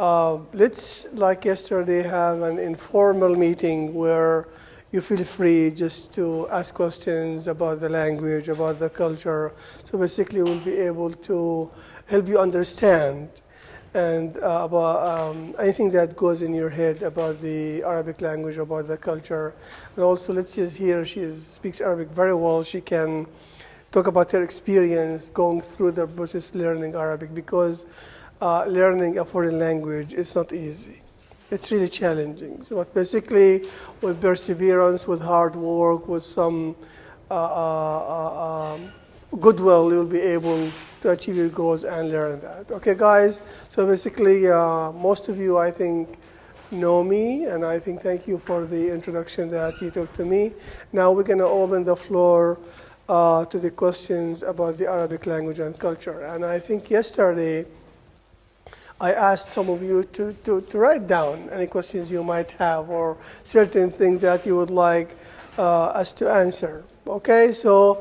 Let's, like yesterday, have an informal meeting where you feel free just to ask questions about the language, about the culture. So basically, we'll be able to help you understand and about anything that goes in your head about the Arabic language, about the culture. And also, let's just hear she speaks Arabic very well. She can talk about her experience going through the process learning Arabic, because learning a foreign language is not easy. It's really challenging. So basically, with perseverance, with hard work, with some goodwill, you'll be able to achieve your goals and learn that. Okay, guys? So basically, most of you, I think, know me, and I think thank you for the introduction that you took to me. Now we're going to open the floor to the questions about the Arabic language and culture. And I think yesterday, I asked some of you to write down any questions you might have or certain things that you would like us to answer. Okay, so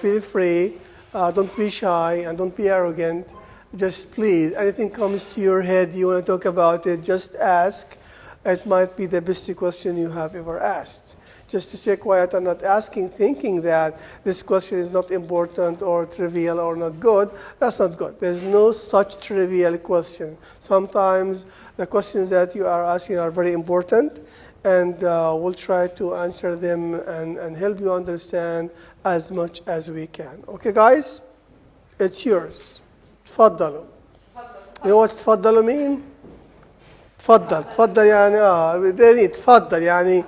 feel free. Don't be shy and don't be arrogant. Just please, anything comes to your head, you want to talk about it, just ask. It might be the best question you have ever asked. Just to stay quiet and not asking, thinking that this question is not important or trivial or not good, that's not good. There's no such trivial question. Sometimes the questions that you are asking are very important, and we'll try to answer them and help you understand as much as we can. Okay, guys? It's yours. تفضلوا. You know what تفضلوا mean? تفضل. تفضل يعني تفضل يعني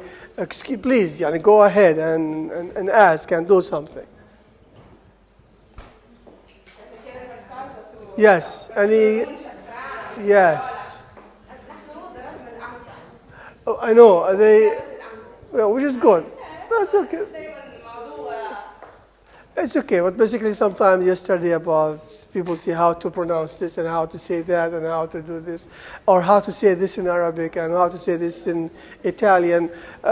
please, يعني go ahead and ask and do something. Yes, yes. Oh, I know, well, which is good. That's okay. It's okay, but basically sometimes yesterday about people see how to pronounce this and how to say that and how to do this, or how to say this in Arabic and how to say this in Italian.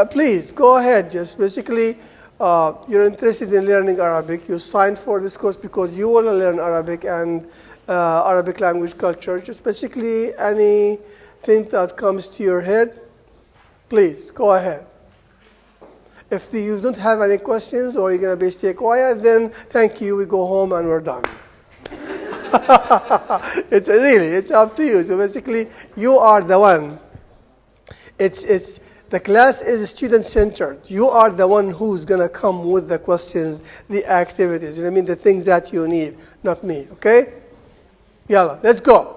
Please, go ahead. Just basically, you're interested in learning Arabic. You signed for this course because you want to learn Arabic and Arabic language culture. Just basically anything that comes to your head, please, go ahead. If you don't have any questions or you're going to stay quiet, then thank you. We go home and we're done. It's up to you. So basically, you are the one. The class is student-centered. You are the one who's going to come with the questions, the activities. You know what I mean? The things that you need, not me. Okay? Yalla, let's go.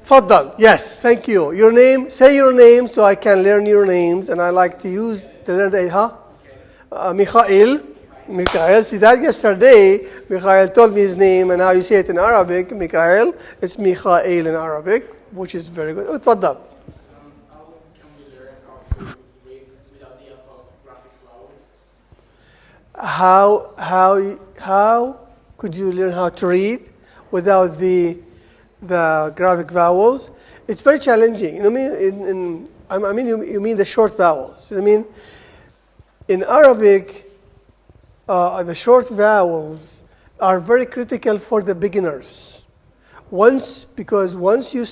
تفضل. Yes, thank you. Your name, say your name so I can learn your names, and I like to use the letter Mikhail. Mikhail. See that yesterday, Mikhail told me his name and how you say it in Arabic. Mikhail. It's Mikhail in Arabic, which is very good. تفضل. How can we learn how to read without the graphic vowels? How could you learn how to read without the graphic vowels? It's very challenging. You know what I mean? You mean the short vowels. You know what I mean? In Arabic, the short vowels are very critical for the beginners. Because once you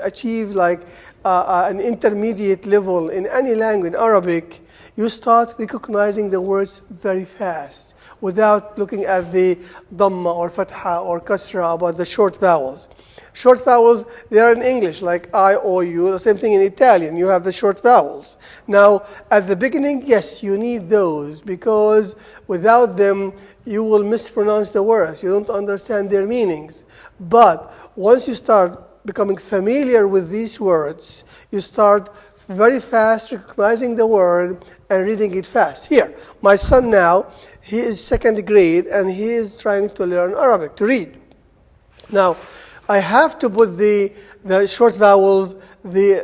achieve like an intermediate level in any language, in Arabic, you start recognizing the words very fast without looking at the dhamma or fatha or kasra about the short vowels. Short vowels, they are in English, like I, O, U. The same thing in Italian. You have the short vowels. Now, at the beginning, yes, you need those, because without them, you will mispronounce the words. You don't understand their meanings. But once you start becoming familiar with these words, you start very fast recognizing the word and reading it fast. Here, my son now, he is second grade, and he is trying to learn Arabic, to read. Now, I have to put the short vowels, the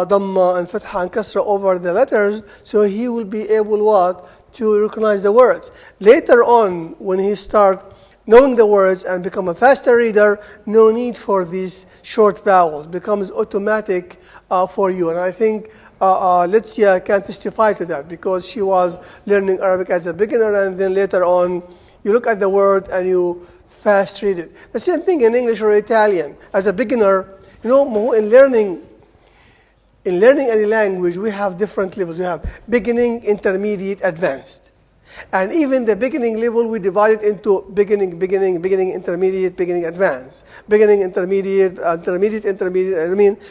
dhamma and fatha and kasra over the letters, so he will be able to recognize the words. Later on, when he starts knowing the words and become a faster reader, no need for these short vowels. Becomes automatic for you. And I think Lezione can testify to that, because she was learning Arabic as a beginner, and then later on, you look at the word and you fast read it. The same thing in English or Italian. As a beginner, in learning any language, we have different levels. We have beginning, intermediate, advanced. And even the beginning level, we divide it into beginning, intermediate, beginning, advanced. Beginning, intermediate.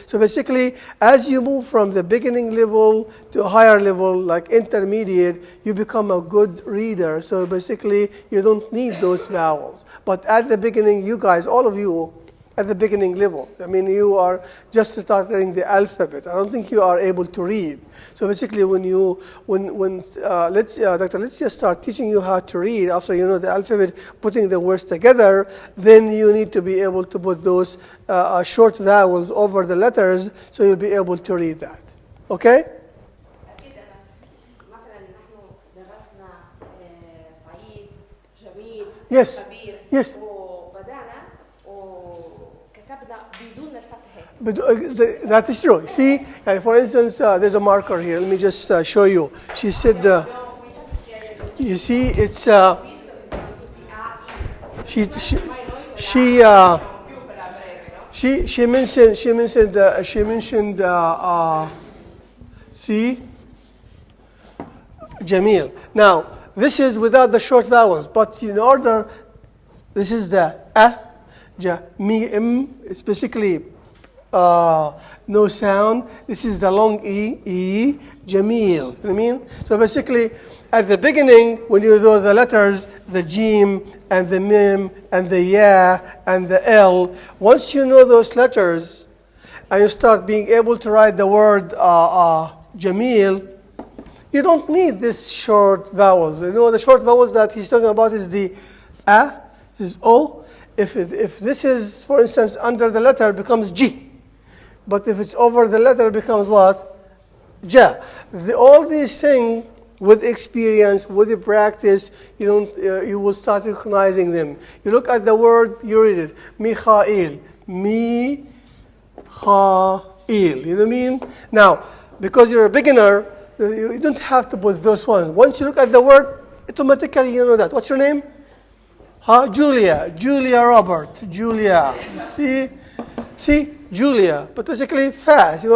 So basically, as you move from the beginning level to a higher level, like intermediate, you become a good reader. So basically, you don't need those vowels. But at the beginning, you guys, all of you, at the beginning level. You are just starting the alphabet. I don't think you are able to read. So basically, Dr. Lezione start teaching you how to read after you know the alphabet, putting the words together, then you need to be able to put those short vowels over the letters, so you'll be able to read that. Okay? أكيد مثلا نحن درسنا صعيد جميل Yes. كبير Yes. وبدأنا وكتبنا بدون الفتحة. But that is true. See, for instance, there's a marker here. Let me just show you. She said, you see, it's she mentioned see, Jamil. Now, this is without the short vowels, but in order, this is the Jamil. It's basically no sound. This is the long E, Jamil. You know what I mean? So basically, at the beginning, when you do the letters, the Jim and the Mim and the Ya and the L, once you know those letters and you start being able to write the word Jamil, you don't need this short vowels. The short vowels that he's talking about is the A, this is O. If this is, for instance, under the letter, it becomes G. But if it's over the letter, it becomes what? Ja. All these things, with experience, with the practice, you will start recognizing them. You look at the word, you read it. Mikhail. Mi-kha-il. You know what I mean? Now, because you're a beginner, you don't have to put those ones. Once you look at the word, automatically you know that. What's your name? Julia. Julia Robert. Julia. See, Julia. But basically fast.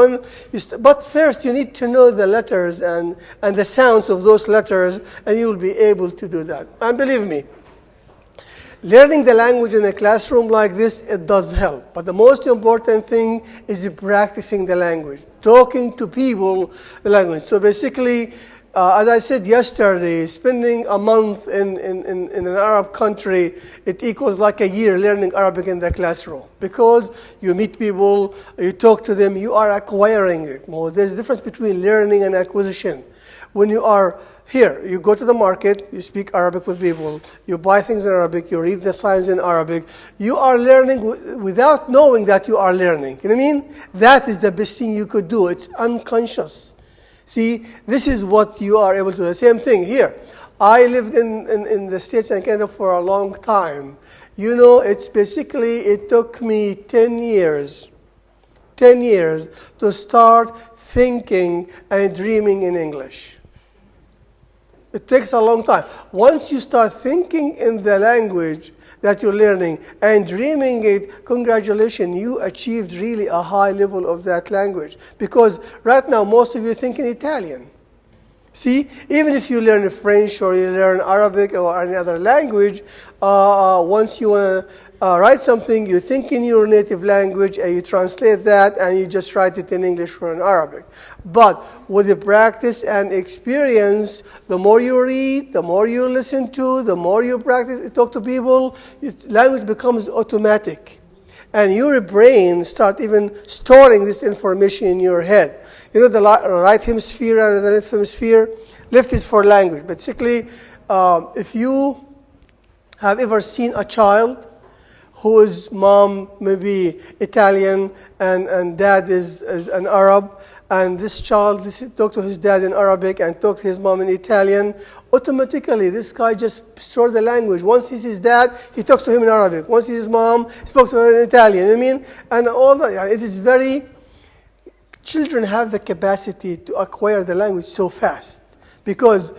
But first you need to know the letters and the sounds of those letters, and you will be able to do that. And believe me, learning the language in a classroom like this, it does help. But the most important thing is practicing the language, talking to people the language. So basically, as I said yesterday, spending a month in an Arab country, it equals like a year learning Arabic in the classroom. Because you meet people, you talk to them, you are acquiring it. Well, there's a difference between learning and acquisition. When you are here, you go to the market, you speak Arabic with people, you buy things in Arabic, you read the signs in Arabic. You are learning without knowing that you are learning. You know what I mean? That is the best thing you could do. It's unconscious. See, this is what you are able to do. The same thing here. I lived in the States and Canada for a long time. It took me 10 years to start thinking and dreaming in English. It takes a long time. Once you start thinking in the language that you're learning and dreaming it, congratulations, you achieved really a high level of that language. Because right now, most of you think in Italian. See, even if you learn French or you learn Arabic or any other language, once you want to write something, you think in your native language and you translate that and you just write it in English or in Arabic. But with the practice and experience, the more you read, the more you listen to, the more you practice, talk to people, language becomes automatic. And your brain start even storing this information in your head. The right hemisphere and the left hemisphere. Left is for language. Basically, if you have ever seen a child whose mom may be Italian and dad is an Arab, and this child talk to his dad in Arabic and talk to his mom in Italian, automatically this guy just stores the language. Once he's his dad, he talks to him in Arabic. Once he's his mom, he speaks to her in Italian. You know what I mean? And all that. It is children have the capacity to acquire the language so fast because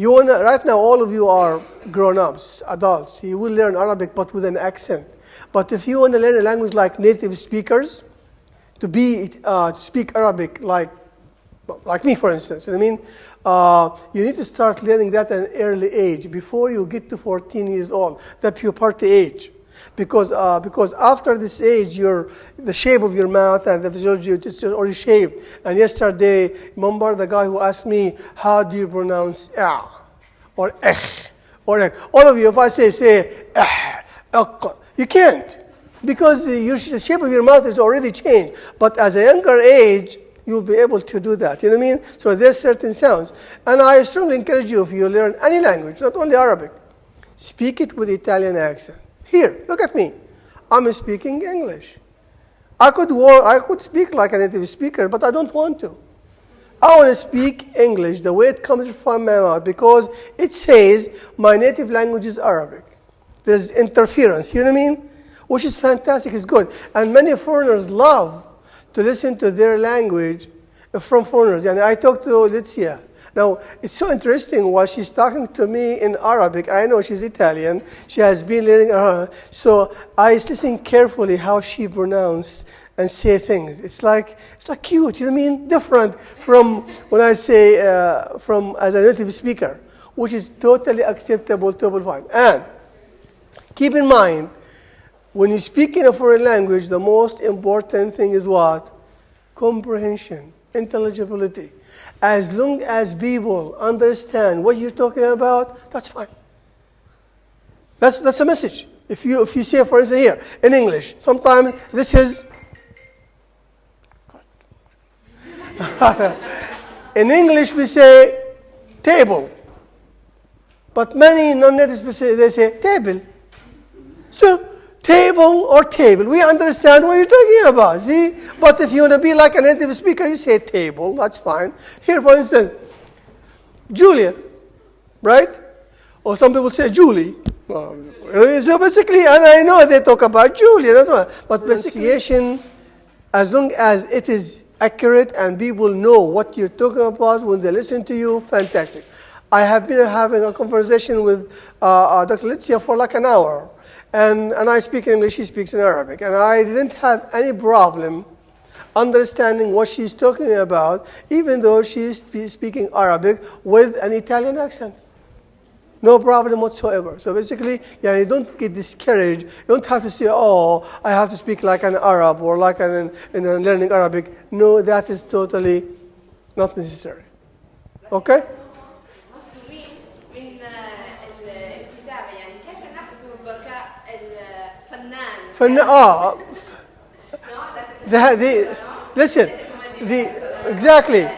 Right now, all of you are grown-ups, adults. You will learn Arabic, but with an accent. But if you want to learn a language like native speakers, to speak Arabic like me, for instance, I mean, you need to start learning that at an early age, before you get to 14 years old, the puberty age. Because after this age, the shape of your mouth and the physiology is already shaped. And yesterday, remember the guy who asked me, how do you pronounce or or all of you, if I say you can't, because the shape of your mouth is already changed. But as a younger age, you'll be able to do that. You know what I mean? So there's certain sounds. And I strongly encourage you, if you learn any language, not only Arabic, speak it with Italian accent. Here, look at me. I'm speaking English. I could speak like a native speaker, but I don't want to. I want to speak English the way it comes from my mouth, because it says my native language is Arabic. There's interference, you know what I mean? Which is fantastic, it's good. And many foreigners love to listen to their language from foreigners. And I talked to Lezione. Now, it's so interesting while she's talking to me in Arabic. I know she's Italian. She has been learning Arabic. So I listen carefully how she pronounces and say things. It's like cute, you know what I mean? Different from when I say as a native speaker, which is totally acceptable, totally fine. And keep in mind, when you speak in a foreign language, the most important thing is what? Comprehension, intelligibility. As long as people understand what you're talking about, that's fine. That's a message. If you say, for instance, here in English, sometimes this is. In English, we say table, but many non-natives they say table. So table or table, we understand what you're talking about, see? But if you want to be like a native speaker, you say table, that's fine. Here, for instance, Julia, right? Or some people say Julie. So basically, and I know they talk about Julia, that's why. But pronunciation, as long as it is accurate and people know what you're talking about when they listen to you, fantastic. I have been having a conversation with Dr. Lezione for like an hour. And I speak English, she speaks in Arabic. And I didn't have any problem understanding what she's talking about, even though she's speaking Arabic with an Italian accent. No problem whatsoever. So basically, you don't get discouraged. You don't have to say, oh, I have to speak like an Arab or like learning Arabic. No, that is totally not necessary. Okay? Listen, exactly.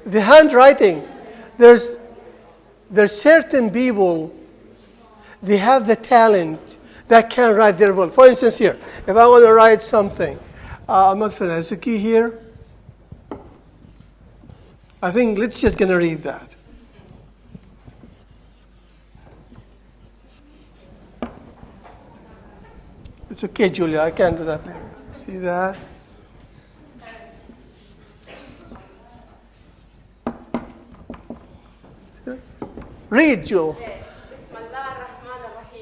The handwriting, there's certain people, they have the talent that can write their voice. For instance, here, if I want to write something, I'm not familiar. There's a key here. I think let's just going to read that. It's okay, Julia, I can do that later. See that? Read, Joe.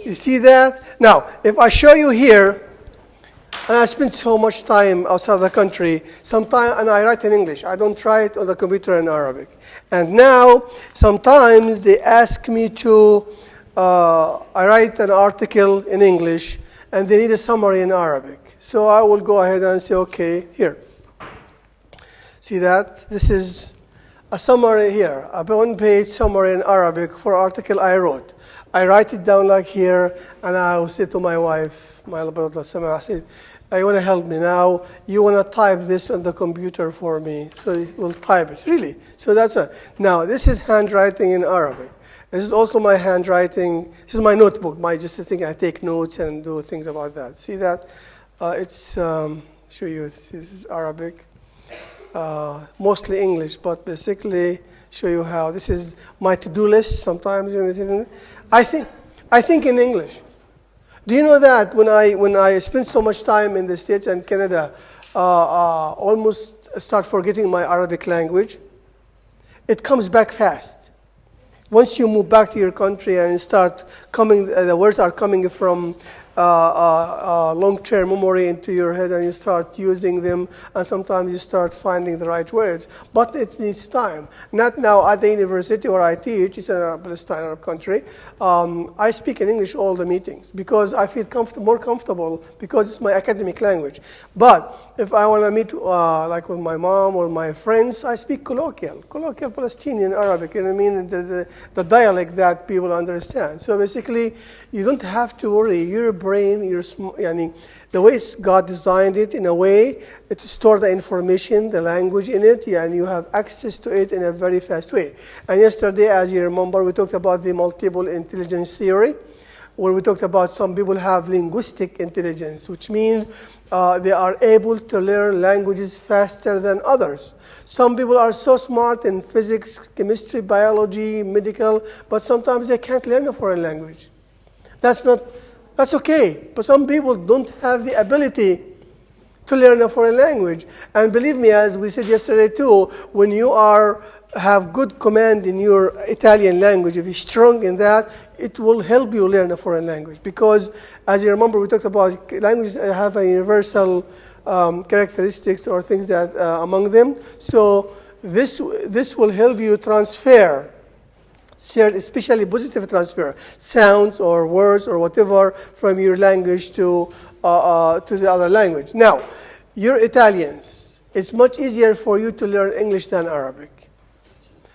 You see that? Now, if I show you here, and I spend so much time outside the country, sometimes, and I write in English. I don't write on the computer in Arabic. And now, sometimes they ask me to, I write an article in English, and they need a summary in Arabic. So I will go ahead and say, okay, here. See that? This is a summary here, a one-page summary in Arabic for article I wrote. I write it down like here, and I will say to my wife, my brother, I said, you want to help me now? You want to type this on the computer for me? So it will type it, really. So that's it. Now, this is handwriting in Arabic. This is also my handwriting. This is my notebook. Just a thing I take notes and do things about that. See that? It's show you. This is Arabic, mostly English, but basically show you how. This is my to-do list. Sometimes I think in English. Do you know that when I spend so much time in the States and Canada, almost start forgetting my Arabic language? It comes back fast. Once you move back to your country and start coming, the words are coming from long-term memory into your head, and you start using them, and sometimes you start finding the right words. But it needs time. Not now at the university where I teach, it's a Palestine Arab country. I speak in English all the meetings because I feel more comfortable because it's my academic language. But if I want to meet like with my mom or my friends, I speak colloquial Palestinian Arabic, you know what I mean? The dialect that people understand. So basically, you don't have to worry. Your brain, the way God designed it in a way to store the information, the language in it, and you have access to it in a very fast way. And yesterday, as you remember, we talked about the multiple intelligence theory, where we talked about some people have linguistic intelligence, which means they are able to learn languages faster than others. Some people are so smart in physics, chemistry, biology, medical, but sometimes they can't learn a foreign language. That's okay, but some people don't have the ability to learn a foreign language. And believe me, as we said yesterday too, when you have good command in your Italian language, if you're strong in that, it will help you learn a foreign language. Because as you remember, we talked about languages have a universal characteristics or things that among them. So this will help you transfer, especially positive transfer, sounds or words or whatever from your language to the other language. Now, you're Italians. It's much easier for you to learn English than Arabic.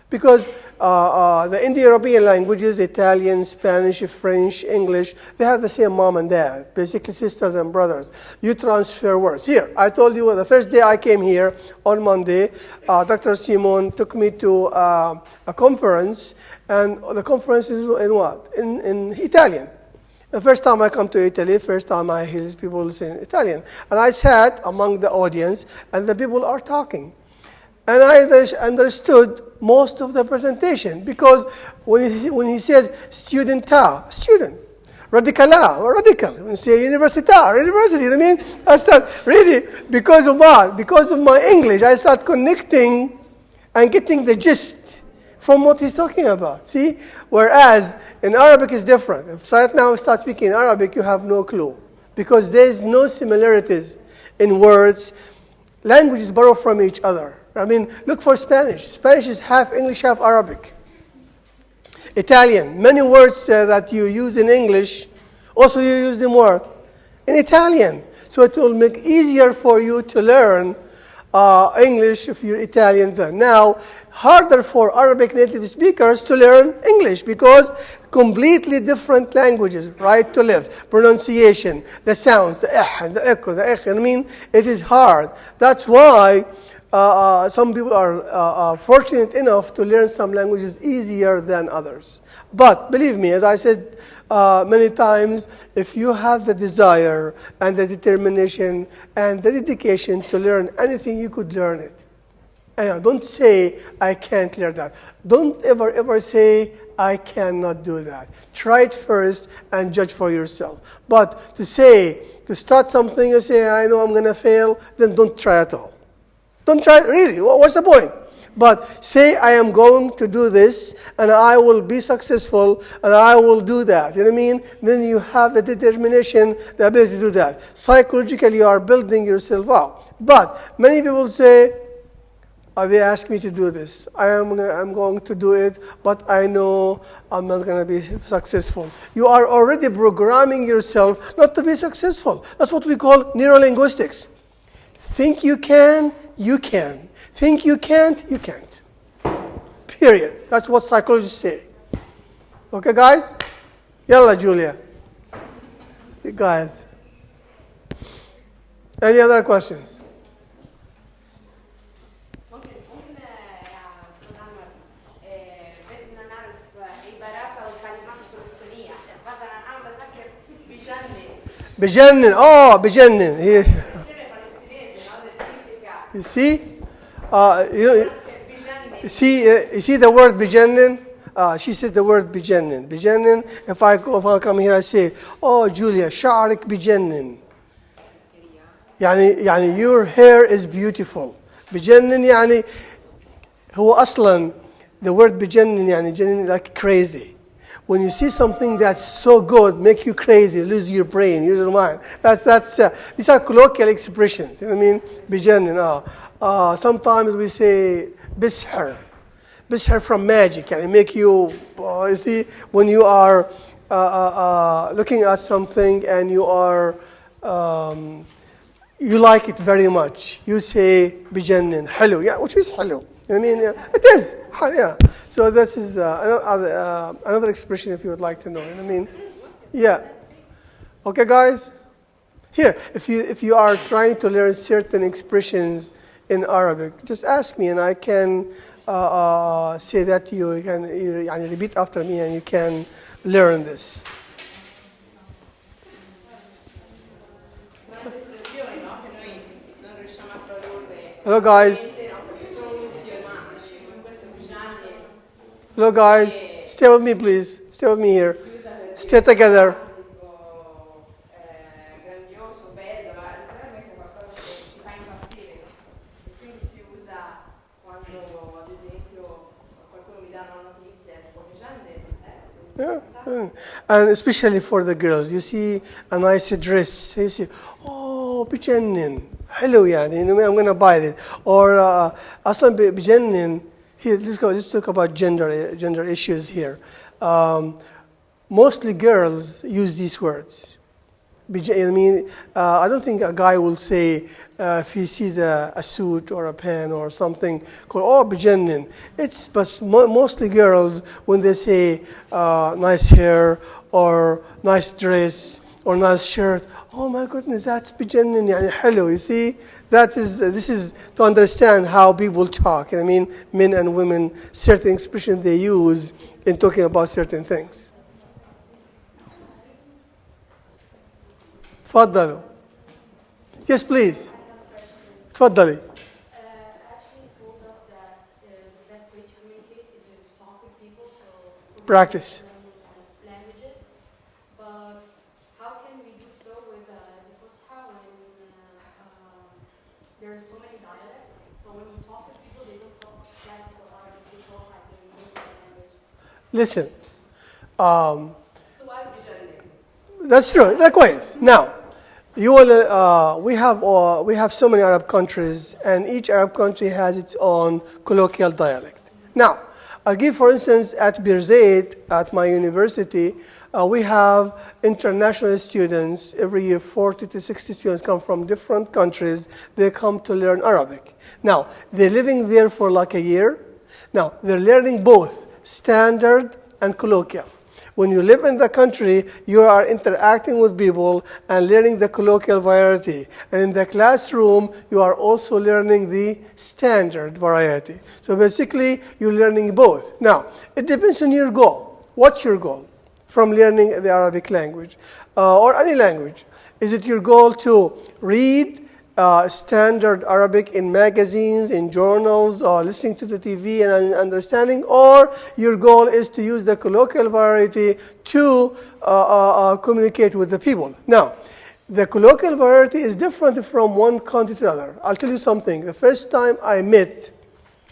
Because the Indo-European languages, Italian, Spanish, French, English, they have the same mom and dad, basically sisters and brothers. You transfer words. Here, I told you the first day I came here on Monday, Dr. Simon took me to a conference, and the conference is in what? In Italian. The first time I come to Italy, first time I hear people saying Italian. And I sat among the audience, and the people are talking. And I understood most of the presentation, because when he says student, radical, when you say university, you know what I mean? I start really, because of what? Because of my English, I start connecting and getting the gist from what he's talking about, see? Whereas in Arabic it's different. If right now we start speaking Arabic, you have no clue, because there's no similarities in words. Languages borrow from each other. I mean, look for Spanish. Spanish is half English, half Arabic. Italian, many words that you use in English, also you use them word in Italian. So it will make easier for you to learn English if you're Italian. Now, harder for Arabic native speakers to learn English, because completely different languages, right to left, pronunciation, the sounds, the and the echo, the ekh. I mean, it is hard. That's why some people are fortunate enough to learn some languages easier than others. But believe me, as I said many times, if you have the desire and the determination and the dedication to learn anything, you could learn it. And don't say, I can't learn that. Don't ever say, I cannot do that. Try it first and judge for yourself. But to start something and say, I know I'm going to fail, then don't try at all. Don't try, really, what's the point? But say, I am going to do this, and I will be successful, and I will do that. You know what I mean? Then you have the determination, the ability to do that. Psychologically, you are building yourself up. But many people say, they ask me to do this. I'm going to do it, but I know I'm not going to be successful. You are already programming yourself not to be successful. That's what we call neurolinguistics. Think you can, you can. Think you can't, you can't. Period. That's what psychologists say. Okay, guys? Yalla, Julia. You guys. Any other questions? ممكن يا استاذ عمر بدنا نعرف عبارات او كلمات فلسطينيه، مثلا انا بذكر بجنن بجنن. You see? You see the word بجنن? She said the word بجنن. بجنن, if I come here, I say, oh, Julia, شعرك بجنن. يعني your hair is beautiful. بجنن يعني هو أصلا the word بجنن يعني جنن like crazy. When you see something that's so good, make you crazy, lose your brain, lose your mind. These are colloquial expressions. You know what I mean? بجنن. Sometimes we say بسحر. بسحر from magic. And it make you, you see, when you are looking at something and you are, you like it very much. You say بجنن, حلو, yeah, which is حلو. I mean, it is, yeah. So this is another expression if you would like to know. You know what I mean? Yeah. Okay, guys? Here, if you are trying to learn certain expressions in Arabic, just ask me and I can say that to you. You can يعني, repeat after me and you can learn this. Hello, guys. Hello, guys. Stay with me, please. Stay with me here. Stay together. Yeah. And especially for the girls, you see a nice dress, you say, oh, بجنن, حلو يعني, I'm going to buy it. Or أصلا بجنن. Here, let's talk about gender issues here. Mostly girls use these words. I mean, I don't think a guy will say if he sees a suit or a pen or something called oh بجنن. It's but mostly girls when they say nice hair or nice dress or nice shirt. Oh my goodness, that's بجنن يعني حلو. You see, this is to understand how people talk. I mean, men and women, certain expressions they use in talking about certain things. تفضلوا. Yes, please. تفضلي. Actually told us that the best way to communicate is to talk with people, so Practice. languages. But how can we do so with the Fusha when there are so many dialects? So when you talk with people, they don't talk classical Arabic, they talk like in local language. Listen. That's true. Likewise. Now, you will. We have so many Arab countries, and each Arab country has its own colloquial dialect. Now, I'll give, for instance, at Birzeit, at my university, we have international students. Every year, 40 to 60 students come from different countries. They come to learn Arabic. Now, they're living there for like a year. Now, they're learning both standard and colloquial. When you live in the country, you are interacting with people and learning the colloquial variety. And in the classroom, you are also learning the standard variety. So basically, you're learning both. Now, it depends on your goal. What's your goal from learning the Arabic language or any language? Is it your goal to read standard Arabic in magazines, in journals, or listening to the TV and understanding, or your goal is to use the colloquial variety to communicate with the people? Now, the colloquial variety is different from one country to the other. I'll tell you something. The first time I met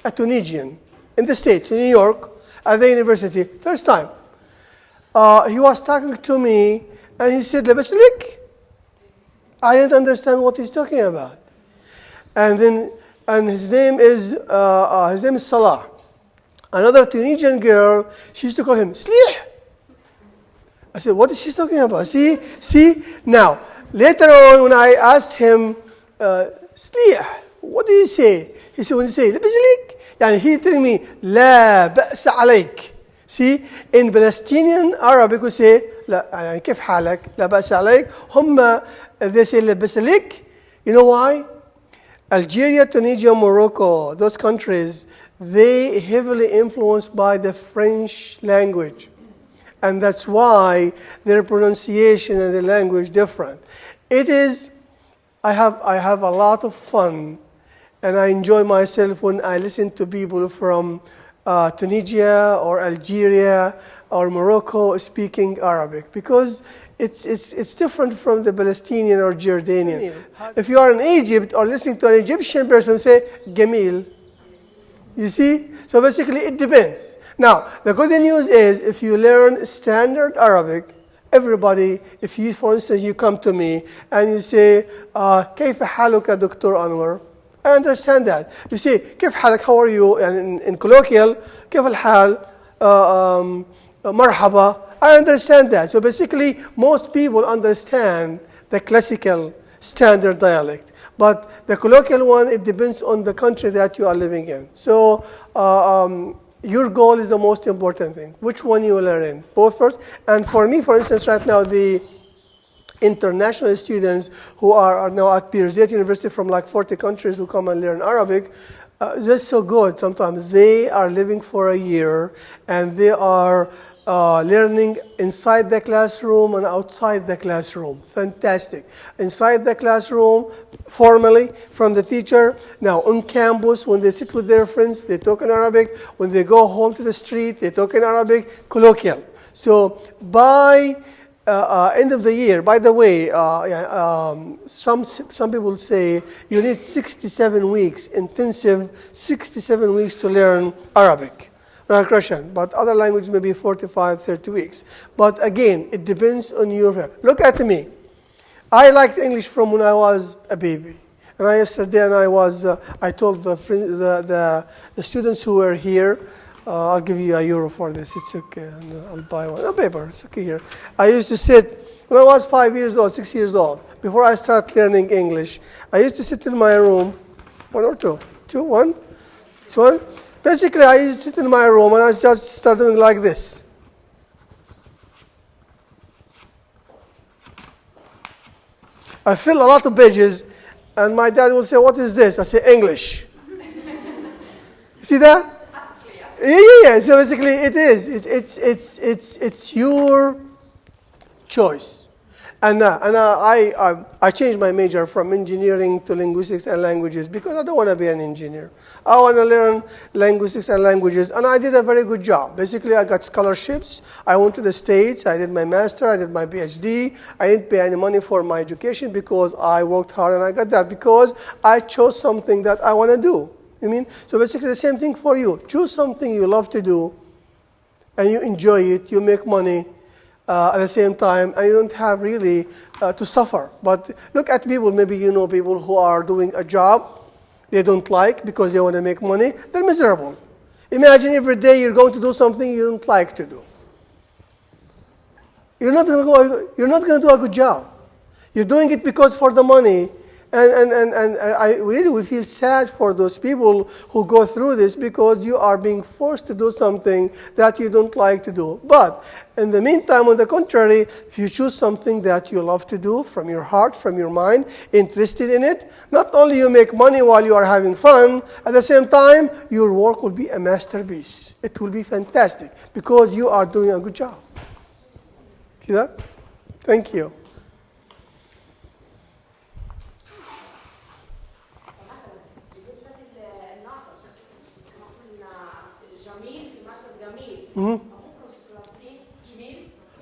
a Tunisian in the States, in New York, at the university, first time, he was talking to me and he said, لبس لك. I didn't understand what he's talking about. And his name is Salah. Another Tunisian girl, she used to call him Slih. I said, what is she talking about? See? Now, later on when I asked him, Slih, what do you say? He said, when you say, لبس لك, يعني he telling me, لا بأس عليك. See, in Palestinian Arabic we say, لا يعني كيف حالك؟ لا بأس عليك. هم they say لبس لك. You know why? Algeria, Tunisia, Morocco, those countries, they heavily influenced by the French language. And that's why their pronunciation and the language different. It is, I have a lot of fun and I enjoy myself when I listen to people from Tunisia or Algeria or Morocco speaking Arabic, because it's different from the Palestinian or Jordanian. If you are in Egypt or listening to an Egyptian person say, Gemil. You see? So basically, it depends. Now, the good news is if you learn standard Arabic, everybody, if you, for instance, you come to me and you say, كيف حالك دكتور أنور? I understand that. You say, كيف حالك? How are you? And in colloquial, كيف الحال? مرحبا. I understand that. So basically, most people understand the classical standard dialect. But the colloquial one, it depends on the country that you are living in. So your goal is the most important thing. Which one you will learn in? Both first. And for me, for instance, right now, the international students who are now at Progetto University from like 40 countries who come and learn Arabic, that's so good. Sometimes they are living for a year and they are learning inside the classroom and outside the classroom. Fantastic. Inside the classroom, formally from the teacher. Now on campus, when they sit with their friends, they talk in Arabic. When they go home to the street, they talk in Arabic, colloquial. So by end of the year, by the way, some people say you need 67 weeks, intensive 67 weeks to learn Arabic. Russian, but other languages maybe 45, 30 weeks. But again, it depends on your. Look at me. I liked English from when I was a baby. And yesterday, I told the students who were here, I'll give you €1 for this. It's okay. And I'll buy one. No paper. It's okay here. I used to sit when I was 5 years old, 6 years old. Before I started learning English, I used to sit in my room. One or two? Two? One? It's one? Basically, I used to sit in my room and I just started doing like this. I fill a lot of pages, and my dad will say, "What is this?" I say, "English." See that? Yeah. So basically, it is. It's your choice. And I changed my major from engineering to linguistics and languages because I don't want to be an engineer. I want to learn linguistics and languages, and I did a very good job. Basically, I got scholarships. I went to the States. I did my master. I did my PhD. I didn't pay any money for my education because I worked hard, and I got that because I chose something that I want to do. You mean? So basically, the same thing for you. Choose something you love to do, and you enjoy it. You make money. At the same time, and you don't have really to suffer. But look at people, maybe you know people who are doing a job they don't like because they want to make money. They're miserable. Imagine every day you're going to do something you don't like to do. You're not going to do a good job. You're doing it because for the money. And we feel sad for those people who go through this because you are being forced to do something that you don't like to do. But in the meantime, on the contrary, if you choose something that you love to do from your heart, from your mind, interested in it, not only you make money while you are having fun, at the same time, your work will be a masterpiece. It will be fantastic because you are doing a good job. See that? Thank you.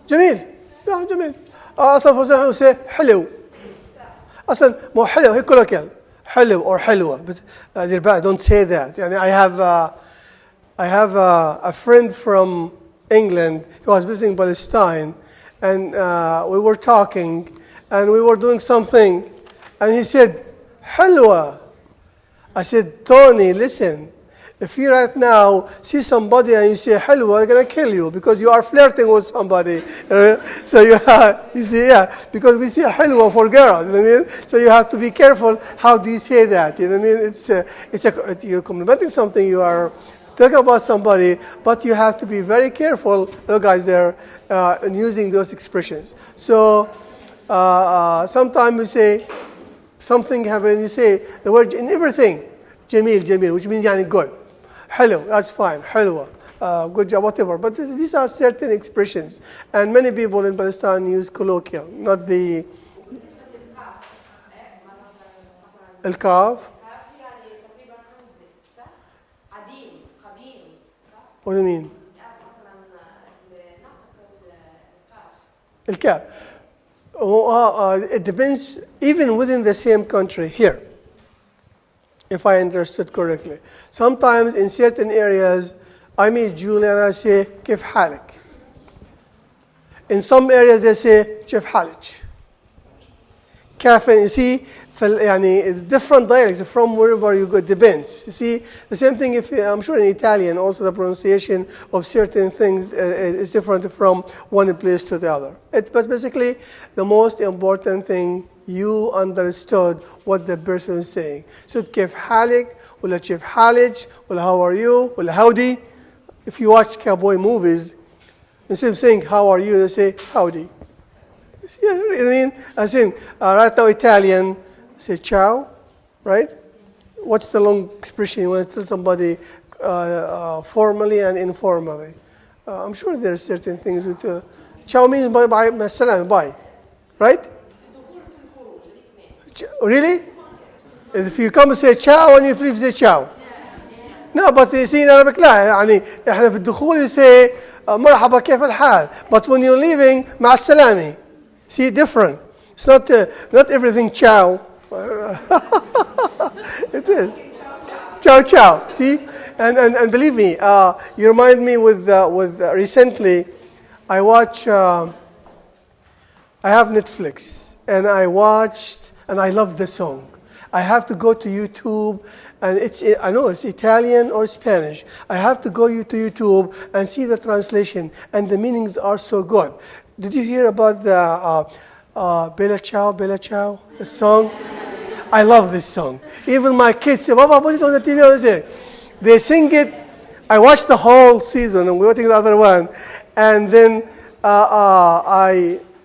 جميل لا جميل اصلا هو حلو اصلا مو حلو هي colloquial حلو or حلوه but don't say that يعني I have a friend from England who was visiting Palestine and we were talking and we were doing something and he said حلوه. I said, Tony, listen. If you right now see somebody and you say hello, they're going to kill you because you are flirting with somebody. So you see, yeah, because we say hello for girls, you know what I mean? So you have to be careful how do you say that, you know what I mean? You're complimenting something, you are talking about somebody, but you have to be very careful, guys, there, in using those expressions. So sometimes you say something happened, you say the word in everything, jamil, which means yani good. Hello, that's fine. Hello, good job, whatever. But these are certain expressions. And many people in Palestine use colloquial, not the... الكاف. What do you mean? الكاف. It depends, even within the same country. Here, if I understood correctly. Sometimes in certain areas, I meet Julia and I say, كيف حالك? In some areas they say, كيف حالك? You see, different dialects from wherever you go, it depends. You see, the same thing if, I'm sure in Italian, also the pronunciation of certain things is different from one place to the other. But basically, the most important thing, you understood what the person is saying. So, كيف حالك, ولا كيف حالك, ولا how are you, ولا howdy. If you watch cowboy movies, instead of saying how are you, they say howdy. Yeah, I mean, I think right now Italian say ciao, right? What's the long expression you want to tell somebody formally and informally? I'm sure there are certain things with ciao means bye, bye, right? Really? If you come and say ciao and you leave, say ciao. No, but you see in Arabic لا يعني احنا في الدخول you say مرحبا كيف الحال, but when you're leaving مع السلامة. See, different. It's not everything ciao. It is. Ciao, ciao. See? And believe me, you remind me with recently, I watch, I have Netflix, and I watched, and I love the song. I have to go to YouTube, and I know it's Italian or Spanish. I have to go to YouTube and see the translation, and the meanings are so good. Did you hear about the Bella Ciao, the song? I love this song. Even my kids say, Papa, put it on the TV. They sing it. I watched the whole season, and we're watching the other one. And then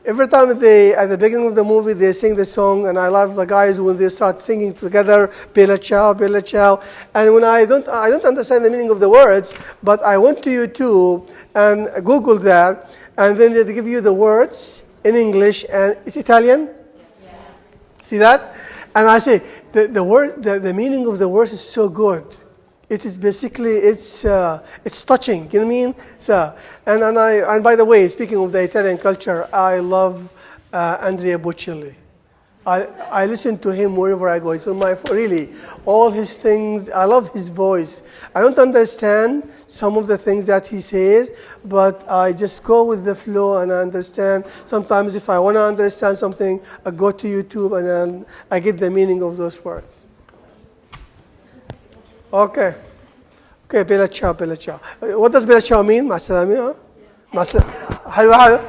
every time at the beginning of the movie, they sing the song, and I love the guys when they start singing together, Bella Ciao, Bella Ciao. And when I don't understand the meaning of the words, but I went to YouTube and Googled that, and then they give you the words in English, and it's Italian. Yes. See that? And I say the meaning of the words is so good. It is basically it's touching. You know what I mean? So and by the way, speaking of the Italian culture, I love Andrea Bocelli. I listen to him wherever I go. It's really all his things. I love his voice. I don't understand some of the things that he says, but I just go with the flow and I understand. Sometimes if I want to understand something, I go to YouTube and then I get the meaning of those words. Okay, Bella Ciao, Bella Ciao. What does Bella Ciao mean? مع السلامة. مع السلامة. حلوة.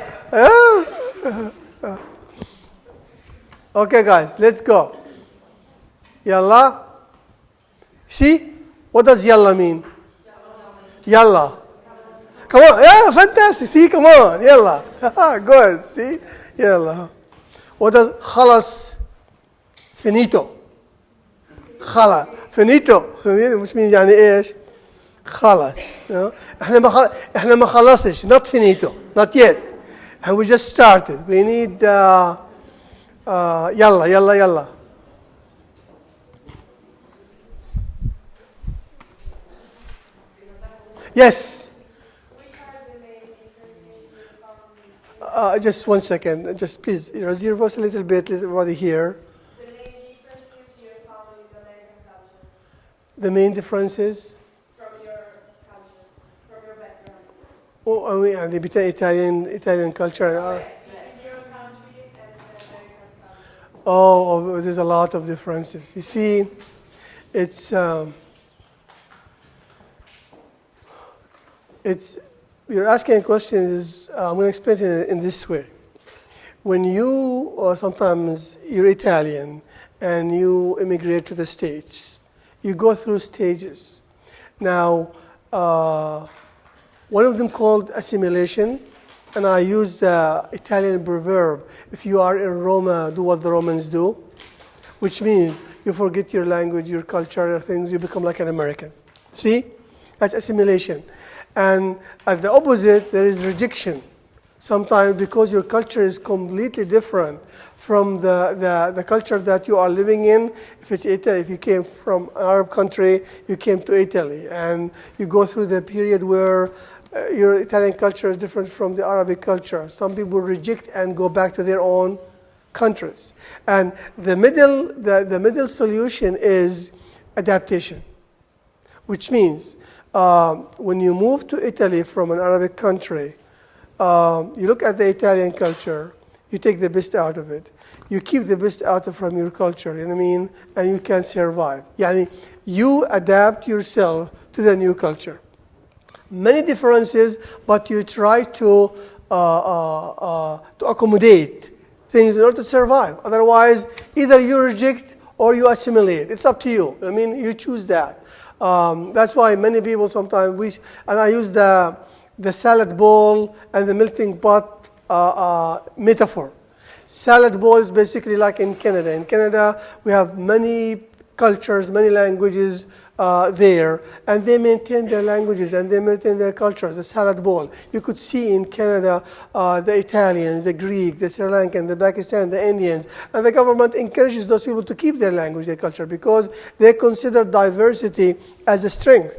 Okay, guys, let's go. Yalla. See? What does yalla mean? Yalla. Come on. Yeah, fantastic. See, come on. Yalla. Good. See? Yalla. What does khalas? Finito. Khala. Finito. Which means يعني ايش? خلاص. احنا ما خلصش. Not finito. Not yet. And we just started. We need yalla. Yes. Which are the main differences you're following? Just 1 second. Just please raise your voice a little bit. Let everybody hear. The main differences you're following the American culture The main differences. from your culture, from your background. Oh, I mean, between Italian culture and ours. In your country and the American culture. Oh, there's a lot of differences. You see, you're asking a question is, I'm going to explain it in this way. When sometimes you're Italian and you immigrate to the States, you go through stages. Now, one of them called assimilation, and I use the Italian proverb, if you are in Roma, do what the Romans do, which means you forget your language, your culture, your things, you become like an American. See? That's assimilation. And at the opposite, there is rejection. Sometimes because your culture is completely different from the culture that you are living in. If it's Italy, if you came from an Arab country, you came to Italy, and you go through the period where your Italian culture is different from the Arabic culture. Some people reject and go back to their own countries. And the middle solution is adaptation, which means when you move to Italy from an Arabic country, you look at the Italian culture, you take the best out of it. You keep the best out of from your culture, you know what I mean? And you can survive. Yani, you adapt yourself to the new culture. Many differences, but you try to accommodate things in order to survive. Otherwise, either you reject or you assimilate. It's up to you. I mean, you choose that. That's why many people sometimes and I use the salad bowl and the melting pot metaphor. Salad bowl is basically like in Canada. In Canada, we have many cultures, many languages there, and they maintain their languages and they maintain their cultures. The salad bowl. You could see in Canada the Italians, the Greek, the Sri Lankan, the Pakistan, the Indians, and the government encourages those people to keep their language, their culture, because they consider diversity as a strength.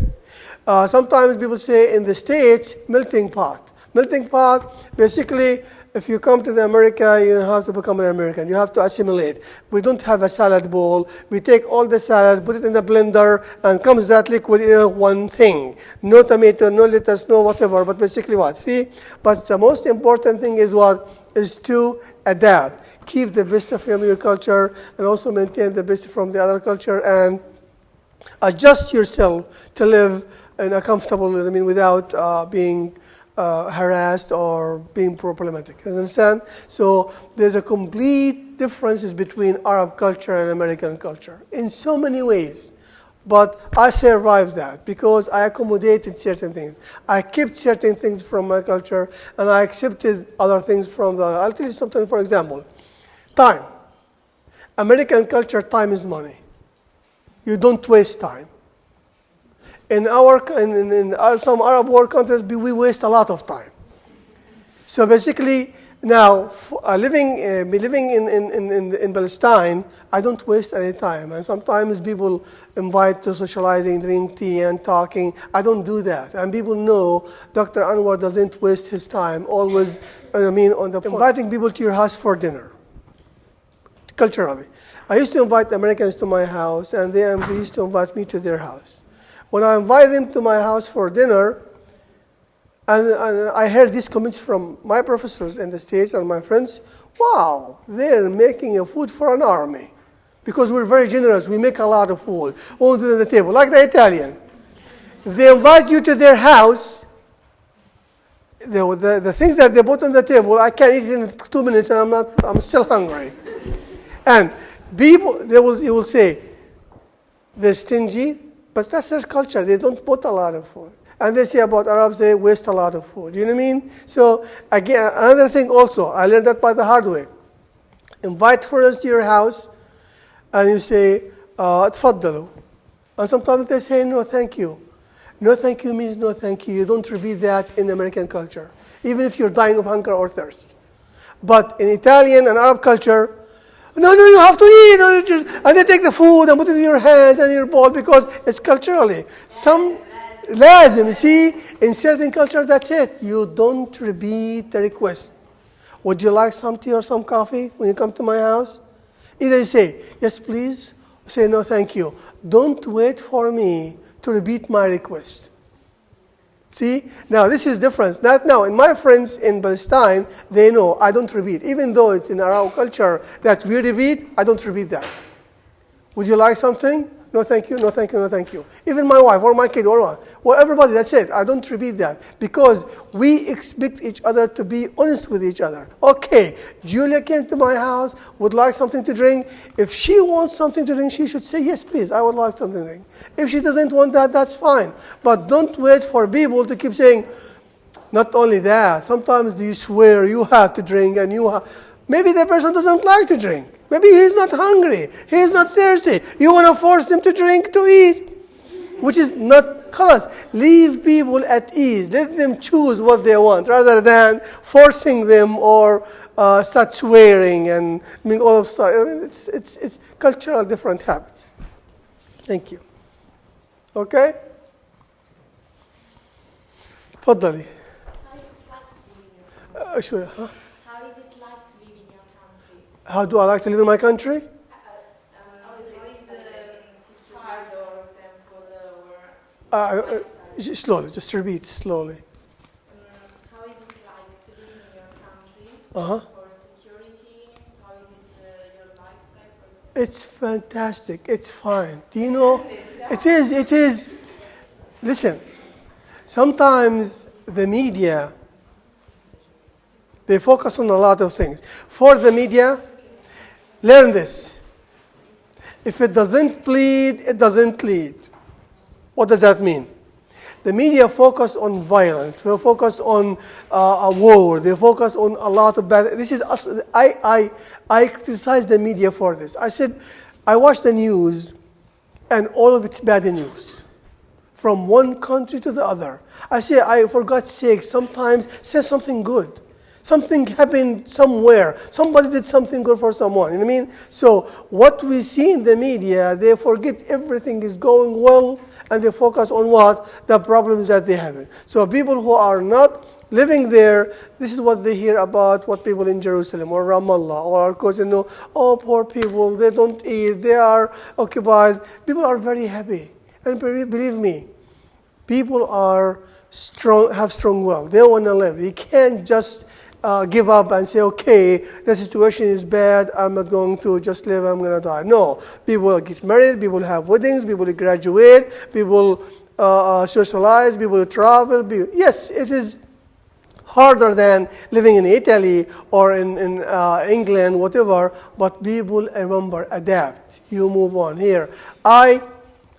Sometimes people say in the States, melting pot. Melting pot, basically, if you come to America, you have to become an American. You have to assimilate. We don't have a salad bowl. We take all the salad, put it in the blender, and comes that liquid in one thing. No tomato, no lettuce, no whatever, but basically what? See? But the most important thing is what? Is to adapt. Keep the best from your culture and also maintain the best from the other culture and adjust yourself to live in a comfortable, without being harassed or being problematic. You understand? So there's a complete differences between Arab culture and American culture in so many ways. But I survived that because I accommodated certain things. I kept certain things from my culture and I accepted other things from the. I'll tell you something, for example. Time. American culture, time is money. You don't waste time. In some Arab world countries, we waste a lot of time. So basically, now living in Palestine, I don't waste any time. And sometimes people invite to socializing, drink tea, and talking. I don't do that. And people know Dr. Hanwar doesn't waste his time. Always, on the inviting people to your house for dinner. Culturally, I used to invite Americans to my house, and they used to invite me to their house. When I invite them to my house for dinner, and I heard these comments from my professors in the States and my friends, wow, they're making a food for an army. Because we're very generous, we make a lot of food. Onto the table, like the Italian. If they invite you to their house, the things that they put on the table, I can't eat in 2 minutes and I'm still hungry. And people, you will say, they're stingy. But that's their culture. They don't put a lot of food. And they say about Arabs, they waste a lot of food. You know what I mean? So again, another thing also, I learned that by the hard way. Invite friends to your house, and you say, "Tfaddaloo." And sometimes they say, "No, thank you." No, thank you means no, thank you. You don't repeat that in American culture, even if you're dying of hunger or thirst. But in Italian and Arab culture, no, you have to eat. And they take the food and put it in your hands and your bowl because it's culturally. Some lazim, you see, in certain culture, that's it. You don't repeat the request. Would you like some tea or some coffee when you come to my house? Either you say, yes, please, or say, no, thank you. Don't wait for me to repeat my request. See? Now, this is different. Now, in my friends in Palestine, they know I don't repeat. Even though it's in our culture that we repeat, I don't repeat that. Would you like something? No, thank you, no, thank you, no, thank you. Even my wife or my kid or what. Well, everybody, that's it. I don't repeat that. Because we expect each other to be honest with each other. Okay, Julia came to my house, would like something to drink. If she wants something to drink, she should say, yes, please, I would like something to drink. If she doesn't want that, that's fine. But don't wait for people to keep saying, not only that, sometimes you swear you have to drink and you have. Maybe the person doesn't like to drink. Maybe he's not hungry. He's not thirsty. You want to force him to drink, to eat, which is not khalas. Leave people at ease. Let them choose what they want rather than forcing them or start swearing and being all of stuff. I mean, it's cultural different habits. Thank you. Okay? تفضلي. شوية ها؟ How do I like to live in my country? Slowly, just repeat slowly. How is it like to live in your country Uh-huh. for security? How is it your lifestyle, for example? It's fantastic. It's fine. Do you know? It is. Listen, sometimes the media, they focus on a lot of things. For the media, learn this. If it doesn't bleed, it doesn't lead. What does that mean? The media focus on violence. They focus on a war. They focus on a lot of bad. This is us. I criticize the media for this. I said, I watch the news, and all of it's bad news, from one country to the other. I say, for God's sake, sometimes say something good. Something happened somewhere. Somebody did something good for someone. You know what I mean? So what we see in the media, they forget everything is going well, and they focus on what? The problems that they have. So people who are not living there, this is what they hear about what people in Jerusalem or Ramallah or our cousin know. Oh, poor people, they don't eat, they are occupied. People are very happy. And believe me, people are strong, have strong will. They want to live. You can't just give up and say, okay, the situation is bad, I'm not going to just live, I'm going to die. No, people get married, people have weddings, people graduate, people socialize, people travel. Yes, it is harder than living in Italy or in England, whatever, but people, remember, adapt. You move on. Here, I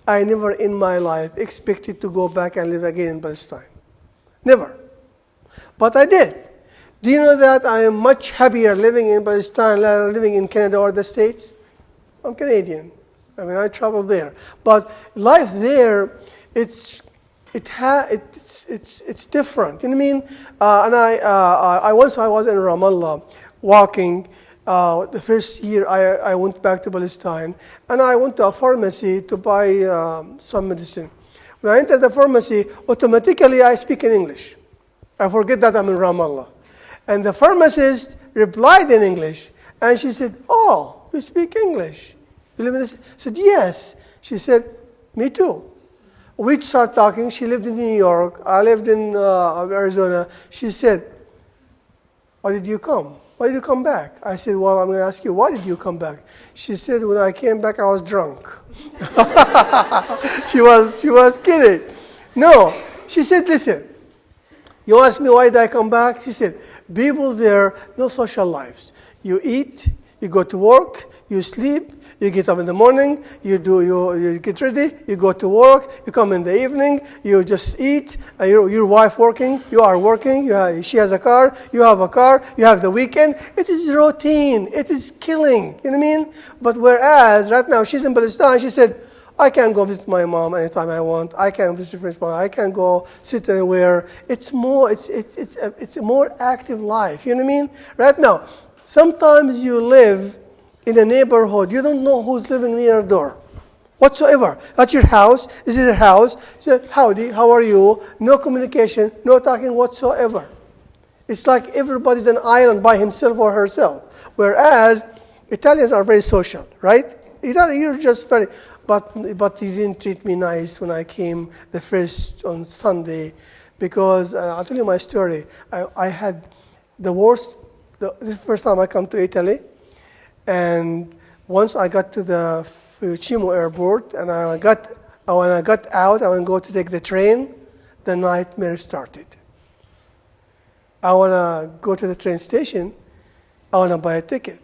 never in my life expected to go back and live again in Palestine. Never. But I did. Do you know that I am much happier living in Palestine than living in Canada or the States? I'm Canadian. I mean, I traveled there. But life there, it's different. You know what I mean? And I once I was in Ramallah walking. The first year I went back to Palestine, and I went to a pharmacy to buy some medicine. When I entered the pharmacy, automatically I speak in English. I forget that I'm in Ramallah. And the pharmacist replied in English, and she said, "Oh, you speak English? You live in this?" I said, "Yes." She said, "Me too." We started talking. She lived in New York. I lived in Arizona. She said, "Why did you come? Why did you come back?" I said, "Well, I'm going to ask you, why did you come back?" She said, "When I came back, I was drunk." She was kidding. No, she said, "Listen, you asked me why did I come back?" She said, "People there, no social lives. You eat, you go to work, you sleep, you get up in the morning, you get ready, you go to work, you come in the evening, you just eat, your wife working, you are working, she has a car, you have a car, you have the weekend." It is routine. It is killing. You know what I mean? But whereas right now she's in Palestine, she said, "I can go visit my mom anytime I want. I can visit friends. I can go sit anywhere." It's a more active life. You know what I mean? Right now, sometimes you live in a neighborhood, you don't know who's living near your door whatsoever. That's your house. This is your house. So, howdy, how are you? No communication, no talking whatsoever. It's like everybody's an island by himself or herself. Whereas Italians are very social, right? You're just very, but you didn't treat me nice when I came the first on Sunday, because I'll tell you my story. I had the worst, the first time I come to Italy. And once I got to the Giugno airport, and when I got out, I want to go to take the train, the nightmare started. I want to go to the train station, I want to buy a ticket,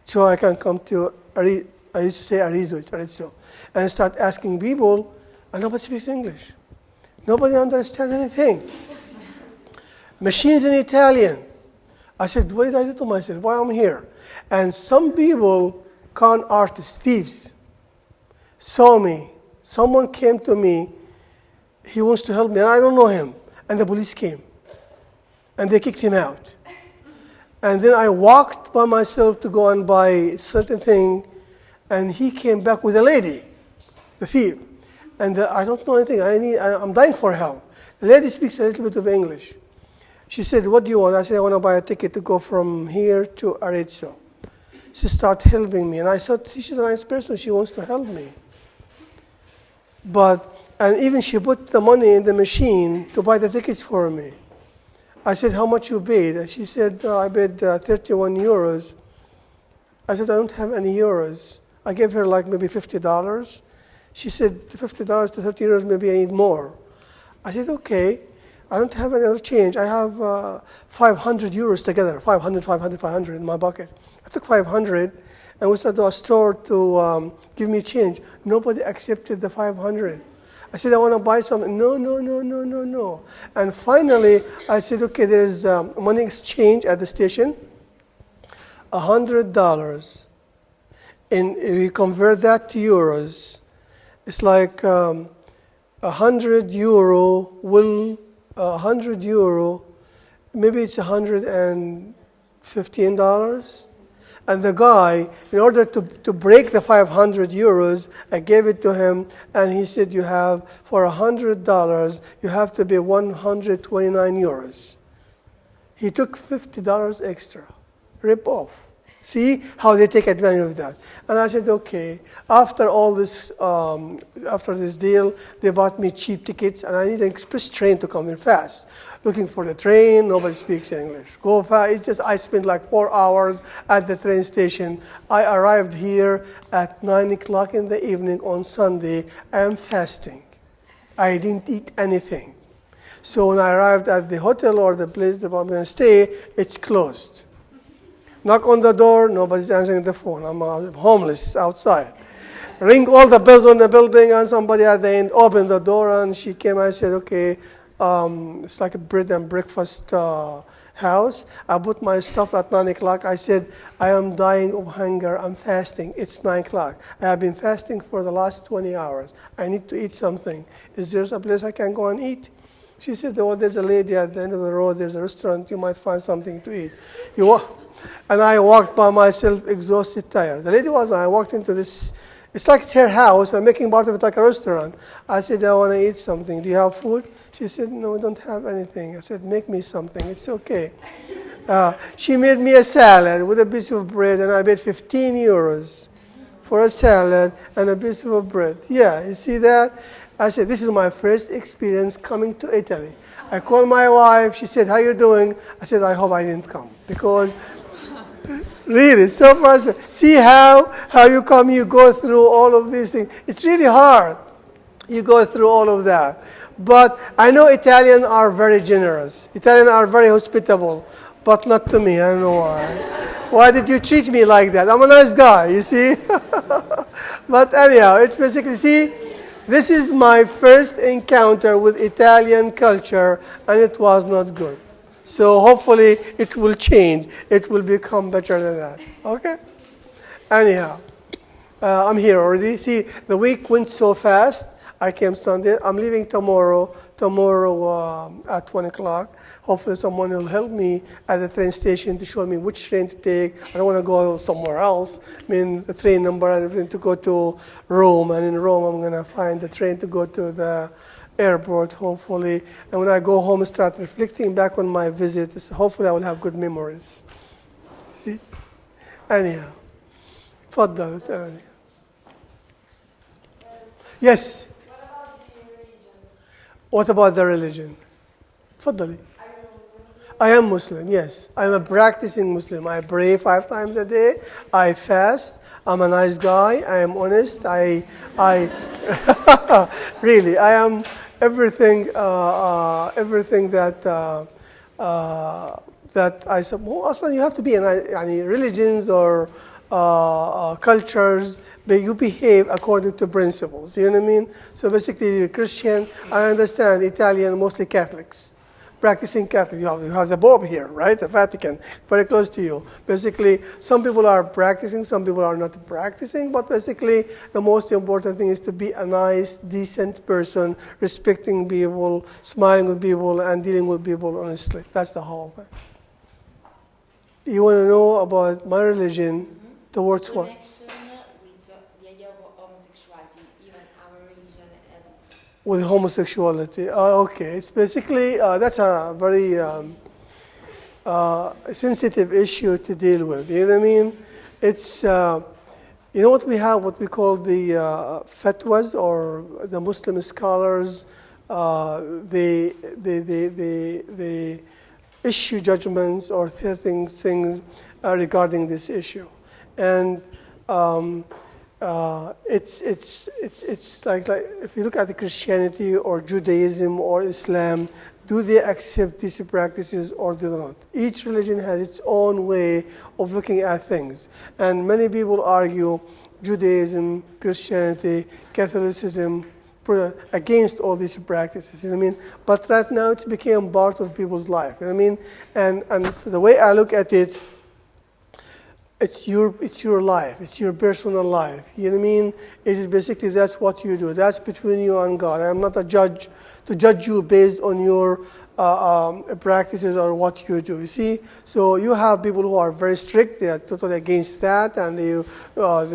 so I can come to, I used to say Arezzo, it's Arezzo, and I start asking people, and nobody speaks English. Nobody understands anything. Machines in Italian. I said, what did I do to myself? Why am I here? And some people, con artists, thieves, saw me. Someone came to me. He wants to help me, and I don't know him. And the police came, and they kicked him out. And then I walked by myself to go and buy a certain thing, and he came back with a lady, the thief. And I don't know anything. I'm dying for help. The lady speaks a little bit of English. She said, "What do you want?" I said, "I want to buy a ticket to go from here to Arezzo." She started helping me. And I thought, she's a nice person. She wants to help me. But And even she put the money in the machine to buy the tickets for me. I said, how much you paid? And she said, I paid 31 euros. I said, I don't have any euros. I gave her like maybe $50. She said, $50 to 30 euros, maybe I need more. I said, okay, I don't have any other change. I have 500 euros together, 500 in my bucket. I took 500 and we started to a store to give me change. Nobody accepted the 500. I said, I want to buy something. No. And finally, I said, okay, there's money exchange at the station, $100. And if you convert that to euros, it's like 100 euro will, 100 euro, maybe it's $115. And the guy, in order to break the 500 euros, I gave it to him, and he said, you have, for $100, you have to pay 129 euros. He took $50 extra, rip off. See how they take advantage of that. And I said, okay. After all this, after this deal, they bought me cheap tickets, and I need an express train to come in fast. Looking for the train, nobody speaks English. Go fast. It's just I spent like 4 hours at the train station. I arrived here at 9 o'clock in the evening on Sunday. I am fasting. I didn't eat anything. So when I arrived at the hotel or the place that I'm going to stay, it's closed. Knock on the door, nobody's answering the phone. I'm homeless outside. Ring all the bells on the building, and somebody at the end opened the door, and she came. I said, okay, it's like a bread and breakfast house. I put my stuff at 9 o'clock. I said, I am dying of hunger. I'm fasting. It's 9 o'clock. I have been fasting for the last 20 hours. I need to eat something. Is there a place I can go and eat? She said, oh, there's a lady at the end of the road. There's a restaurant. You might find something to eat. And I walked by myself, exhausted, tired. The lady I walked into this, it's like it's her house. I'm making part of it like a restaurant. I said, I want to eat something. Do you have food? She said, no, we don't have anything. I said, make me something. It's okay. She made me a salad with a piece of bread, and I paid 15 euros for a salad and a piece of bread. Yeah, you see that? I said, this is my first experience coming to Italy. I called my wife. She said, how you doing? I said, I hope I didn't come, because really, so far, see how you come, you go through all of these things. It's really hard. You go through all of that. But I know Italians are very generous. Italians are very hospitable, but not to me. I don't know why. Why did you treat me like that? I'm a nice guy, you see. But anyhow, it's basically, see, this is my first encounter with Italian culture, and it was not good. So hopefully it will change. It will become better than that. Okay? Anyhow, I'm here already. See, the week went so fast. I came Sunday. I'm leaving tomorrow at 1 o'clock. Hopefully someone will help me at the train station to show me which train to take. I don't want to go somewhere else. I mean, the train number and everything to go to Rome. And in Rome, I'm going to find the train to go to the airport, hopefully. And when I go home, start reflecting back on my visit. Hopefully I will have good memories. See? Anyhow. تفضل اسألني. Yes. What about the religion? تفضلي. I am Muslim, yes. I am a practicing Muslim. I pray 5 times a day. I fast. I'm a nice guy. I am honest. I really, I am everything that I suppose. Also, you have to be in any religions or cultures, but you behave according to principles. You know what I mean? So basically, you're Christian. I understand Italian, mostly Catholics. Practicing Catholic. You have the Pope here, right? The Vatican, very close to you. Basically, some people are practicing, some people are not practicing, but basically, the most important thing is to be a nice, decent person, respecting people, smiling with people, and dealing with people honestly. That's the whole thing. You want to know about my religion, towards what? Connection with the idea of homosexuality, even our religion as With homosexuality. Okay, it's basically, that's a very sensitive issue to deal with. You know what I mean? It's You know what we have? What we call the fatwas, or the Muslim scholars. They issue judgments or things regarding this issue, and it's like if you look at the Christianity or Judaism or Islam, do they accept these practices or do they not? Each religion has its own way of looking at things, and many people argue Judaism, Christianity, Catholicism against all these practices, you know what I mean? But right now it's become part of people's life, you know what I mean? And the way I look at it, it's your life, it's your personal life, you know what I mean? It is basically, that's what you do. That's between you and God. I'm not a judge to judge you based on your practices or what you do. You see, so you have people who are very strict; they are totally against that, and they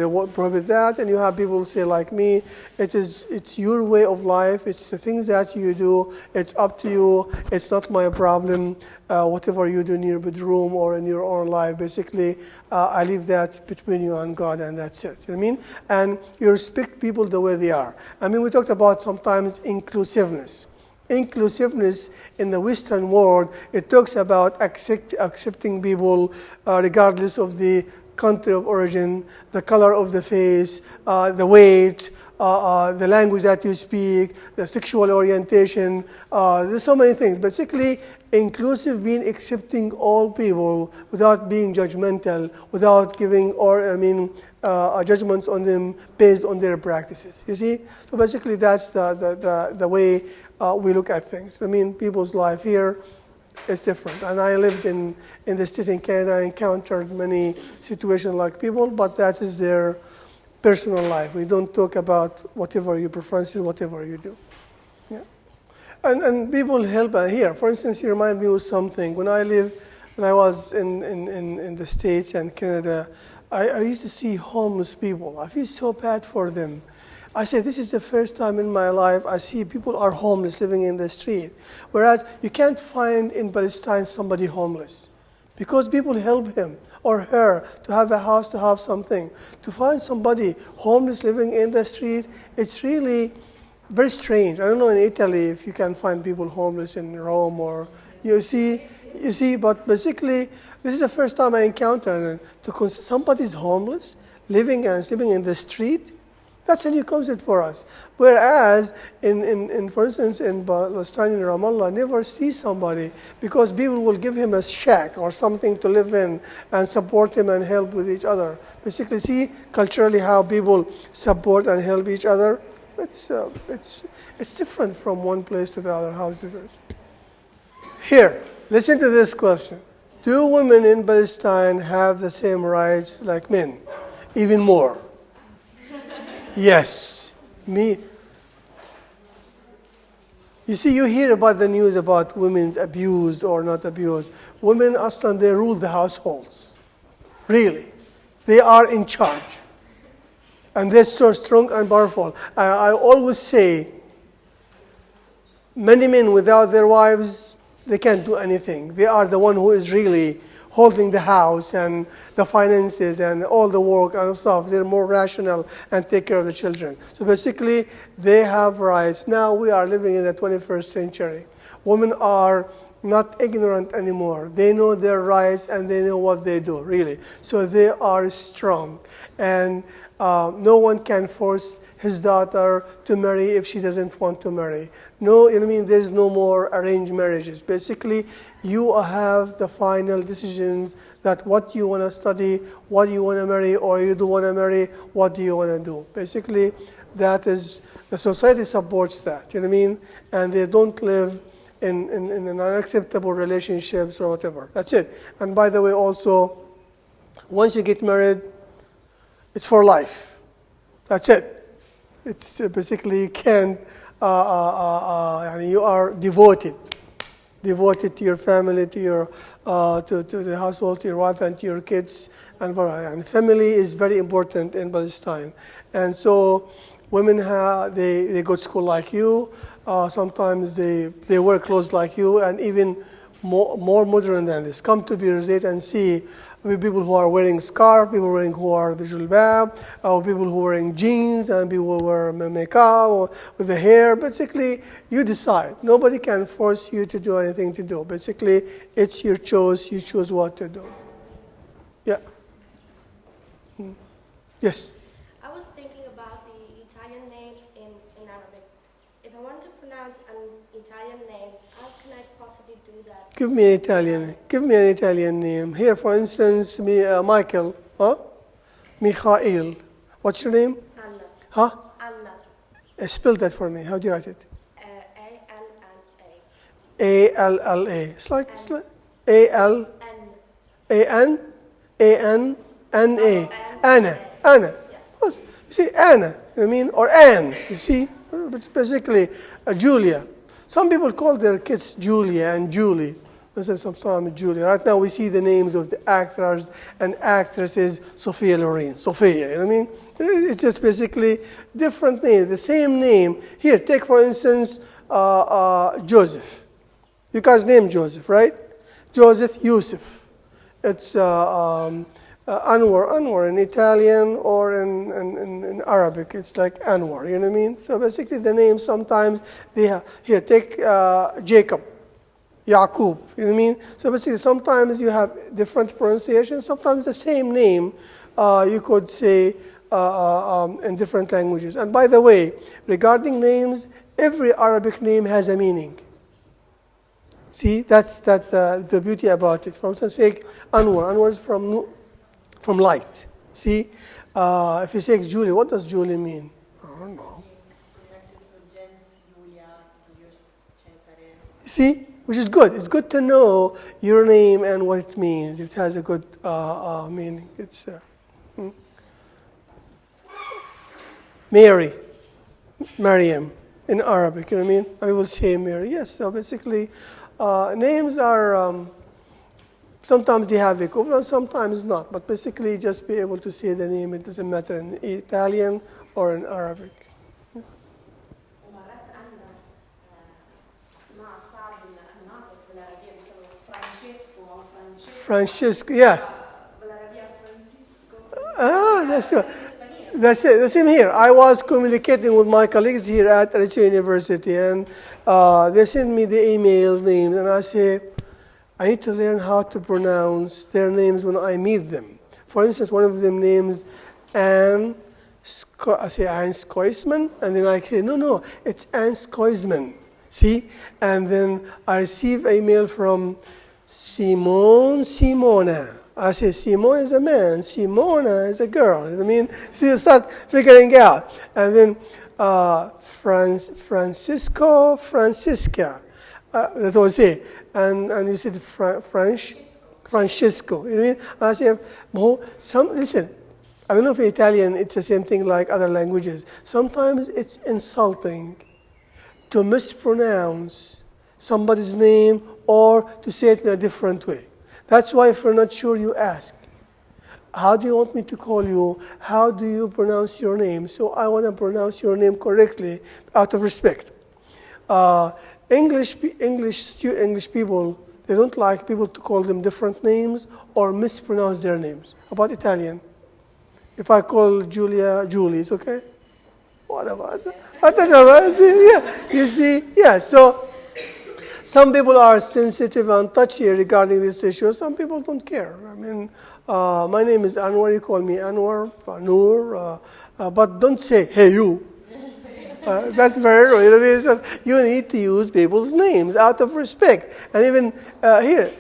won't prohibit that. And you have people who say, like me, it's your way of life. It's the things that you do. It's up to you. It's not my problem. Whatever you do in your bedroom or in your own life, basically, I leave that between you and God, and that's it. You know what I mean? And you respect people the way they are. I mean, we talked about sometimes inclusiveness. Inclusiveness in the Western world, it talks about accepting people regardless of the country of origin, the color of the face, the weight, the language that you speak, the sexual orientation. There's so many things. Basically, inclusive means accepting all people without being judgmental, without giving judgments on them based on their practices. You see? So basically, that's the way we look at things. I mean, people's life here is different. And I lived in the States in Canada. I encountered many situations like people, but that is their personal life. We don't talk about whatever your preferences, whatever you do. Yeah. And people help here. For instance, you remind me of something. When I was in the States and Canada, I used to see homeless people. I feel so bad for them. I said, this is the first time in my life I see people are homeless living in the street. Whereas you can't find in Palestine somebody homeless, because people help him or her to have a house, to have something. To find somebody homeless living in the street, it's really very strange. I don't know in Italy if you can find people homeless in Rome or you see, but basically this is the first time I encountered somebody's homeless, living and sleeping in the street. That's a new concept for us. Whereas, for instance, in Palestine, in Ramallah, never see somebody, because people will give him a shack or something to live in and support him and help with each other. Basically, see culturally how people support and help each other. It's different from one place to the other. How it differs. Here, listen to this question: do women in Palestine have the same rights like men? Even more? Yes. Me. You see, you hear about the news about women's abused or not abused. Women, Aslan, they rule the households. Really. They are in charge. And they're so strong and powerful. I always say, many men without their wives, they can't do anything. They are the one who is really holding the house and the finances and all the work and stuff. They're more rational and take care of the children. So basically, they have rights. Now we are living in the 21st century. Women are not ignorant anymore. They know their rights and they know what they do, really. So they are strong. And no one can force his daughter to marry if she doesn't want to marry. No, you know what I mean? There's no more arranged marriages. Basically, you have the final decisions that what you want to study, what you want to marry, or you don't want to marry, what do you want to do. Basically, that is, the society supports that, you know what I mean? And they don't live in unacceptable relationships or whatever. That's it. And by the way, also, once you get married, it's for life. That's it. It's basically you can't, you are devoted to your family, to your to the household, to your wife and to your kids, and family is very important in Palestine. And so women they go to school like you. Sometimes they wear clothes like you, and even more modern than this. Come to Birzeit and see people who are wearing scarf, people wearing who are the jilbab, or people who are wearing jeans, and people who wear makeup or with the hair. Basically, you decide. Nobody can force you to do anything to do. Basically, it's your choice. You choose what to do. Yeah. Yes. I was thinking about the Italian names in Arabic. If I want to pronounce an Italian name, how can I possibly do that? Give me an Italian. Give me an Italian name. Here, for instance, Michael. Huh? Mikhail. What's your name? Anna. Huh? Anna. Spell that for me. How do you write it? A-N-N-A. A-L-L-A. It's like A-L. N. A-N. A-N-N-A. Anna. Anna. You see, Anna. I mean, or Anne. You see, it's basically Julia. Some people call their kids Julia and Julie. This is sometimes Julia. Right now, we see the names of the actors and actresses. Sophia Loren. Sophia. You know what I mean? It's just basically different names. The same name. Here, take for instance Joseph. You guys name Joseph, right? Joseph Yusuf. It's Hanwar in Italian, or in Arabic, it's like Hanwar, you know what I mean? So basically the names sometimes, they have, here, take Jacob, Yaqub, you know what I mean? So basically sometimes you have different pronunciations, sometimes the same name you could say in different languages. And by the way, regarding names, every Arabic name has a meaning. See, that's the beauty about it. For instance, say Hanwar. Hanwar is from light. See, if you say Julie, what does Julie mean? I don't know. Connected to gens, Julia, Julius, Cesare. See, which is good. It's good to know your name and what it means. It has a good meaning. It's Mary, Maryam in Arabic. You know what I mean? I will say Mary. Yes. So basically, names are. Sometimes they have equivalent, sometimes not. But basically, just be able to say the name. It doesn't matter in Italian or in Arabic. ومرات عندنا اسماء صعب الناطق بالعربية بيسموه فرانشيسكو أو Francesco, yes. بالعربية فرانسيسكو. That's it. That's it. The same here. I was communicating with my colleagues here at Lezione University, and they send me the emails, names, and I say, I need to learn how to pronounce their names when I meet them. For instance, one of them names Anne, I say Anne Skoisman, and then I say, no, it's Anne Skoisman. See? And then I receive a mail from Simona. I say, Simone is a man, Simona is a girl. You know what I mean? So you start figuring out. And then Francisco, Francisca. That's what I say. And you say the Francesco. You know what I mean? And I say, listen, I don't know if in Italian it's the same thing like other languages. Sometimes it's insulting to mispronounce somebody's name or to say it in a different way. That's why if you're not sure, you ask. How do you want me to call you? How do you pronounce your name? So I want to pronounce your name correctly out of respect. English people, they don't like people to call them different names or mispronounce their names. About Italian? If I call Julia, Julie, it's okay? Whatever. Yeah, you see? Yeah, so some people are sensitive and touchy regarding this issue. Some people don't care. I mean, my name is Hanwar. You call me Hanwar, Noor, but don't say, hey, you. That's very rude. You know what I mean? So you need to use people's names out of respect. And even here,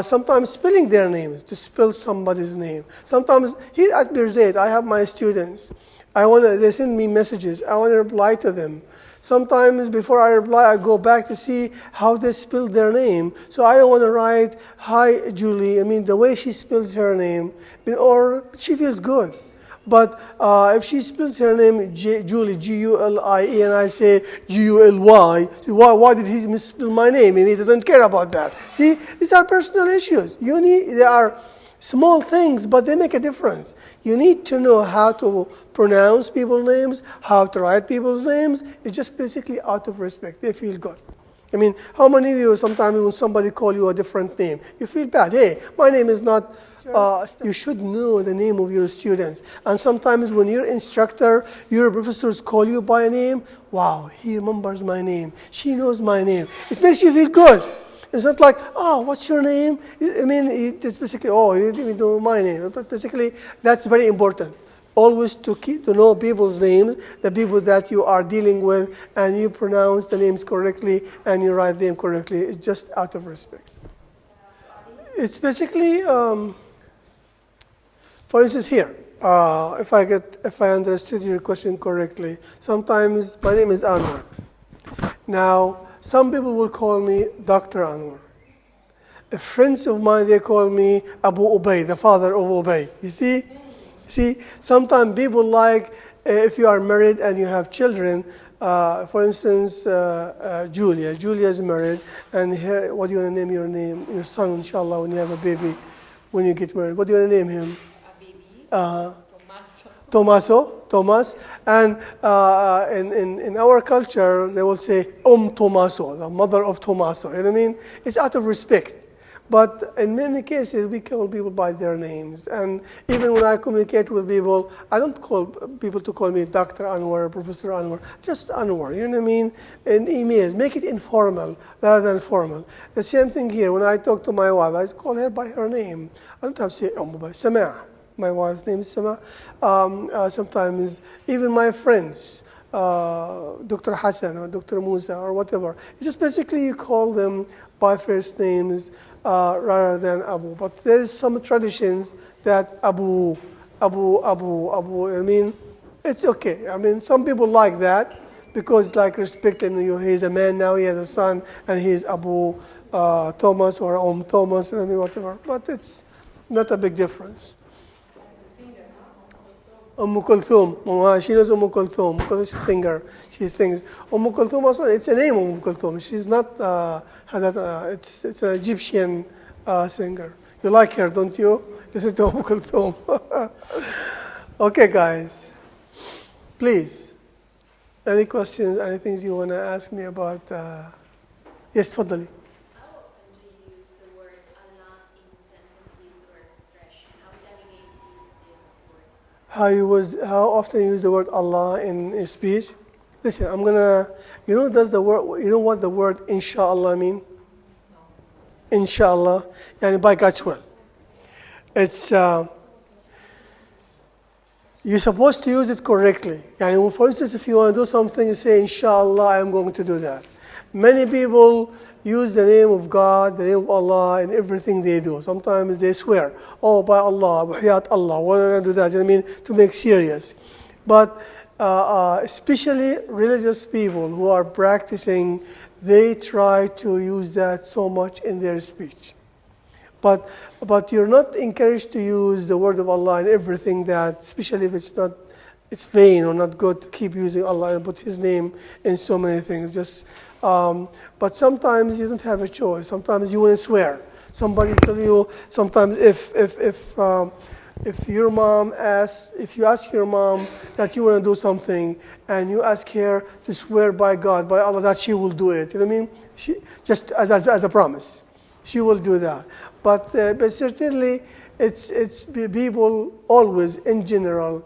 sometimes spelling their names, to spell somebody's name. Sometimes here at Birzeit, I have my students. They send me messages. I want to reply to them. Sometimes before I reply, I go back to see how they spell their name. So I don't want to write, hi, Julie. I mean, the way she spells her name, or she feels good. But if she spells her name Julie, G-U-L-I-E, and I say G-U-L-Y, so why did he misspell my name? And he doesn't care about that. See, these are personal issues. They are small things, but they make a difference. You need to know how to pronounce people's names, how to write people's names. It's just basically out of respect. They feel good. I mean, how many of you sometimes when somebody call you a different name, you feel bad? Hey, my name is not. You should know the name of your students. And sometimes when your instructor, your professors call you by a name, wow, he remembers my name. She knows my name. It makes you feel good. It's not like, oh, what's your name? I mean, it's basically, oh, you didn't even know my name. But basically, that's very important. Always to know people's names, the people that you are dealing with, and you pronounce the names correctly and you write them correctly. It's just out of respect. It's basically, for instance, here. If I understood your question correctly, sometimes my name is Hanwar. Now, some people will call me Dr. Hanwar. Friends of mine, they call me F.O.R.w.A.R.D, the father of Obey. You see? See, sometimes people like, if you are married and you have children, for instance, Julia. Julia is married, and here, what do you want to name your son, inshallah, when you have a baby, when you get married? What do you want to name him? A baby. Thomas. And in our culture, they will say, Tomaso, the mother of Tomaso. You know what I mean? It's out of respect. But in many cases, we call people by their names. And even when I communicate with people, I don't call people to call me Dr. Hanwar, Professor Hanwar, just Hanwar, you know what I mean? In emails, make it informal rather than formal. The same thing here. When I talk to my wife, I call her by her name. I don't have to say, Sama. My wife's name is Sama. Sometimes even my friends, Dr. Hassan or Dr. Musa or whatever, just basically you call them by first names rather than Abu. But there's some traditions that Abu, I mean, it's okay. I mean, some people like that because like respecting you. He's a man now, he has a son, and he's Abu Thomas or Thomas, I mean, whatever. But it's not a big difference. Kulthum. She knows Kulthum because she's a singer. She thinks Kulthum also, it's a name Kulthum. She's not, it's an Egyptian singer. You like her, don't you? Listen to Kulthum. Okay, guys. Please. Any questions, any things you want to ask me about? Yes, تفضلي. How often you use the word Allah in speech? Listen, I'm gonna. You know what the word inshallah mean? No. Inshallah, yani by God's will. It's you're supposed to use it correctly. Yani, for instance, if you want to do something, you say inshallah, I'm going to do that. Many people use the name of God, the name of Allah in everything they do. Sometimes they swear, oh, by Allah, wahiyat Allah, why don't I do that? You know what I mean? To make serious. But especially religious people who are practicing, they try to use that so much in their speech. But you're not encouraged to use the word of Allah in everything that, especially if it's vain or not good to keep using Allah and put His name in so many things. But sometimes you don't have a choice. Sometimes you want to swear. Somebody tell you. Sometimes if your mom if you ask your mom that you want to do something and you ask her to swear by God, by Allah, that she will do it. You know what I mean? Just as a promise, she will do that. But certainly, it's people always in general.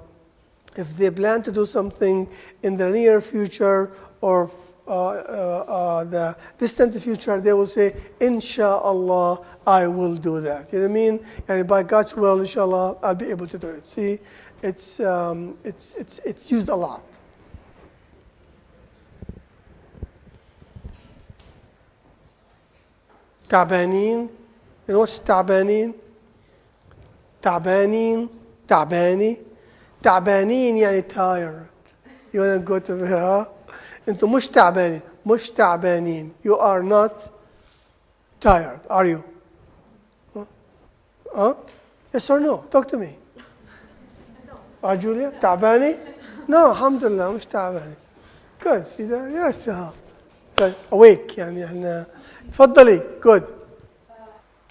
If they plan to do something in the near future or the distant future, they will say, Insha'Allah, I will do that. You know what I mean? And by God's will, Inshallah, I'll be able to do it. See, it's used a lot. تعبانين. You know what's تعبانين? تعباني. تعبانين يعني tired. You want to go to her? أنتم مش تعبانين. You are not tired, are you? Huh? Yes or no? Talk to me. No. Julia? تعباني? No, alhamdulillah, مش تعباني. Good, see that? Yes. Good. Awake يعني احنا. تفضلي. Good.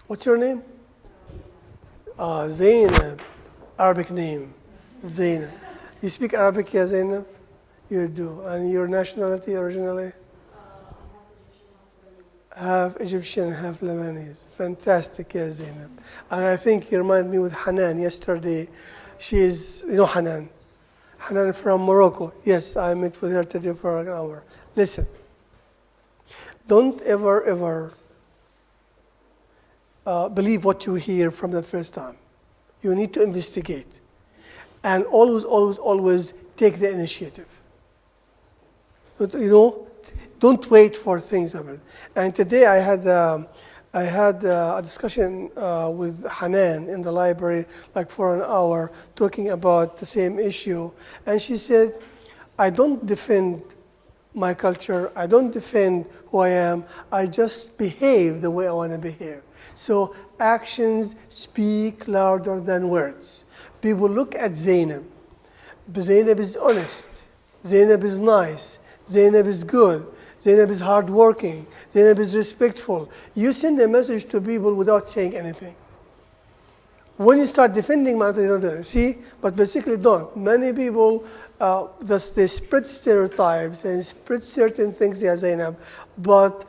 What's your name? Zainab. Arabic name. Zainab. You speak Arabic, yeah, Zainab? You do. And your nationality originally? half Egyptian, half Lebanese. Fantastic, yeah, Zainab. And I think you remind me with Hanan yesterday. She is, you know Hanan. Hanan from Morocco. Yes, I met with her today for an hour. Listen, don't ever believe what you hear from the first time. You need to investigate. And always take the initiative. You know, don't wait for things to happen. And today I had a discussion with Hanan in the library, like for an hour, talking about the same issue. And she said, I don't defend my culture. I don't defend who I am. I just behave the way I want to behave. So actions speak louder than words. People look at Zainab. Zainab is honest. Zainab is nice. Zainab is good. Zainab is hardworking. Zainab is respectful. You send a message to people without saying anything. When you start defending matters, you don't see, but basically don't. Many people, they spread stereotypes and spread certain things, yeah, Zainab, but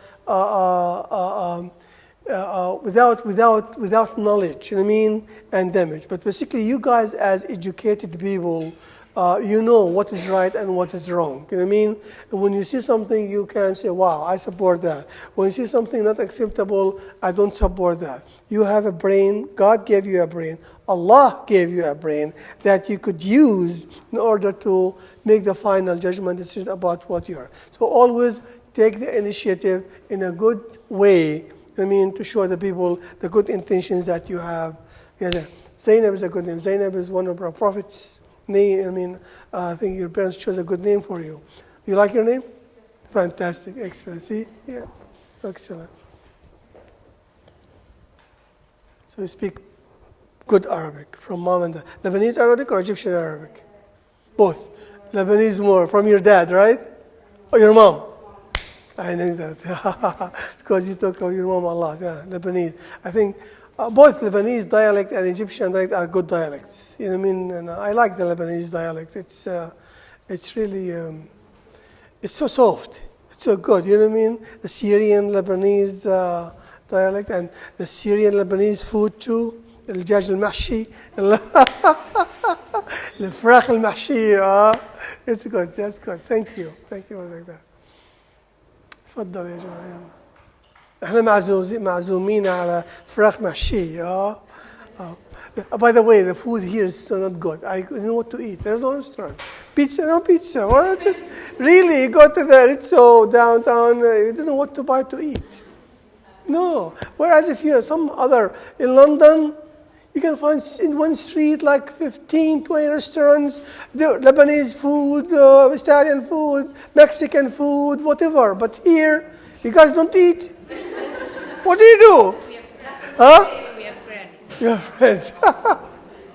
without knowledge, you know what I mean, and damage. But basically, you guys as educated people, you know what is right and what is wrong. You know what I mean? And when you see something, you can say, wow, I support that. When you see something not acceptable, I don't support that. You have a brain. God gave you a brain. Allah gave you a brain that you could use in order to make the final judgment decision about what you are. So always take the initiative in a good way, I mean, to show the people the good intentions that you have. Yeah, Zainab is a good name. Zainab is one of our prophets' name. I mean, I think your parents chose a good name for you. You like your name? Fantastic, excellent. See, yeah, excellent. So you speak good Arabic from mom and dad. Lebanese Arabic or Egyptian Arabic? Both. Lebanese more from your dad, right? Or your mom? I know that because you talk about your mom a lot. Yeah, Lebanese. I think both Lebanese dialect and Egyptian dialect are good dialects. You know what I mean? And I like the Lebanese dialect. It's really, it's so soft. It's so good. You know what I mean? The Syrian Lebanese dialect and the Syrian Lebanese food too. الدجاج المحشي الفراخ المحشية. It's good. That's good. Thank you for like that. تفضل يا جماعة يلا. احنا معزومين على فراخ محشية. By the way, the food here is still not good. I don't know what to eat. There's no restaurant. No pizza. Well, just really, you go to the Rizzo downtown, you don't know what to buy to eat. No. Whereas if you have some other, in London, you can find in one street like 15, 20 restaurants, Lebanese food, Italian food, Mexican food, whatever. But here, you guys don't eat. What do you do? Huh? We have friends. You have friends.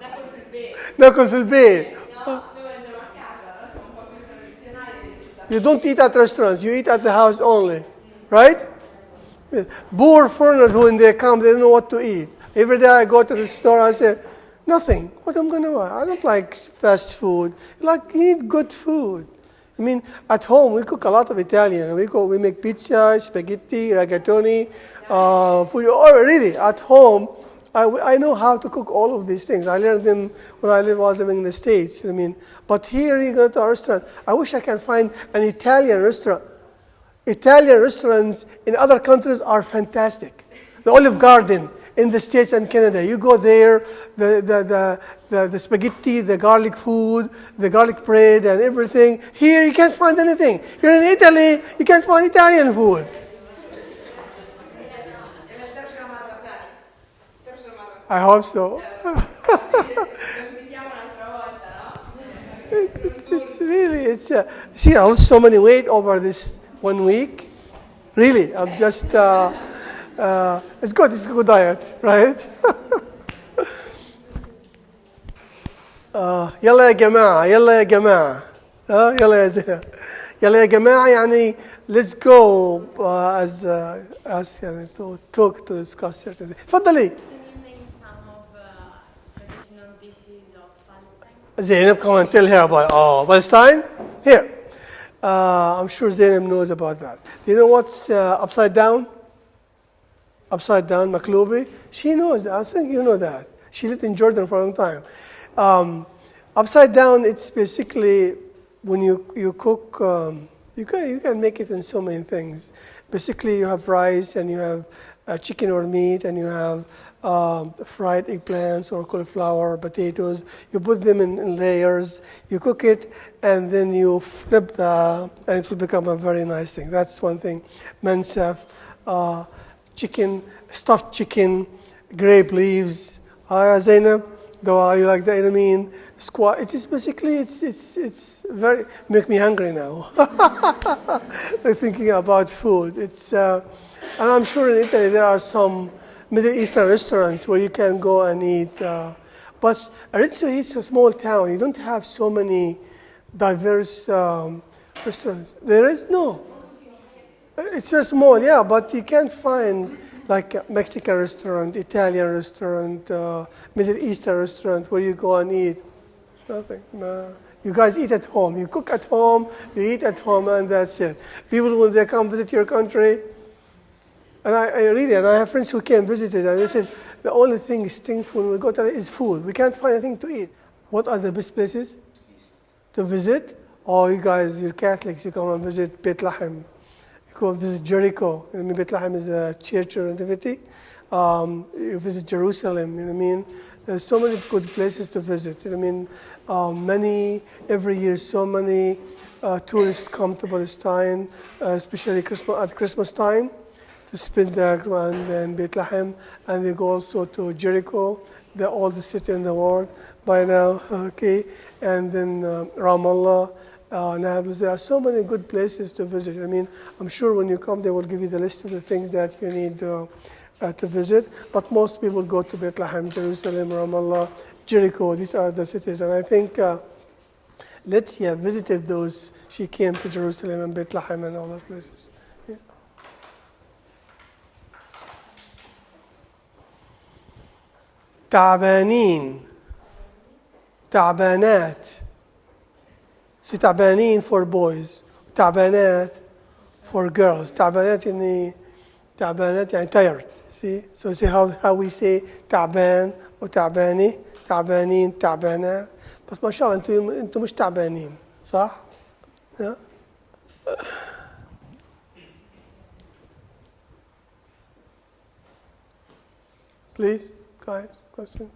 ناكل في البيت. ناكل في البيت. No, dove andiamo a casa, siamo un po' più tradizionali delle città. You don't eat at restaurants, you eat at the house only. Right? Poor foreigners, when they come, they don't know what to eat. Every day I go to the store, I say, nothing. What am I going to buy? I don't like fast food. Like, you need good food. I mean, at home, we cook a lot of Italian. We make pizza, spaghetti, rigatoni, food. Oh, really, at home, I know how to cook all of these things. I learned them when I was living in the States. I mean, but here you go to a restaurant. I wish I can find an Italian restaurant. Italian restaurants in other countries are fantastic. The Olive Garden in the States and Canada. You go there, the spaghetti, the garlic food, the garlic bread and everything. Here you can't find anything. You're in Italy, you can't find Italian food. I hope so. It's really, see, I lost so many weight over this 1 week. Really, I'm just, it's good, it's a good diet, right? يلا يا جماعة يلا يا جماعة يلا يا زين يلا يا جماعة يعني let's go as يعني to discuss certain things. تفضلي. Can you name some of traditional dishes of Palestine? Zainab, come and tell her about Palestine. Here, I'm sure Zainab knows about that. Do you know what's upside down? upside down, makloubi. She knows that. I think you know that. She lived in Jordan for a long time. Upside down, it's basically when you cook, you can make it in so many things. Basically, you have rice and you have chicken or meat and you have fried eggplants or cauliflower, potatoes. You put them in layers, you cook it, and then you flip and it will become a very nice thing. That's one thing. Mansaf, chicken, stuffed chicken, grape leaves. Zainab, you like that? I mean, squat. It's just basically, it's very, make me hungry now. Thinking about food. And I'm sure in Italy there are some Middle Eastern restaurants where you can go and eat. But Arezzo is a small town. You don't have so many diverse restaurants. There is no. It's so small, yeah, but you can't find like a Mexican restaurant, Italian restaurant, Middle Eastern restaurant where you go and eat. Nothing. No. You guys eat at home. You cook at home, you eat at home, and that's it. People, when they come visit your country, and I have friends who came visited, and they said, the only thing stinks when we go to is food. We can't find anything to eat. What are the best places to visit? Oh, you guys, you're Catholics, you come and visit Bethlehem. You go visit Jericho. I mean, Bethlehem is a church or nativity. You visit Jerusalem, you know what I mean? There's so many good places to visit. You know what I mean? Every year, so many tourists come to Palestine, especially at Christmas time, to spend in Bethlehem, and they go also to Jericho, the oldest city in the world by now, okay, and then Ramallah, Nablus. There are so many good places to visit. I mean, I'm sure when you come, they will give you the list of the things that you need to visit, but most people go to Bethlehem, Jerusalem, Ramallah, Jericho. These are the cities, and I think Lezione visited those. She came to Jerusalem and Bethlehem and all those places. تعبانين تعبانات see تعبانين for boys تعبانات for girls تعبانات يعني tired see how we say تعبان وتعبانة تعبانين تعبانات بس ما شاء الله انتم مش تعبانين صح؟ yeah. Please, guys. Question?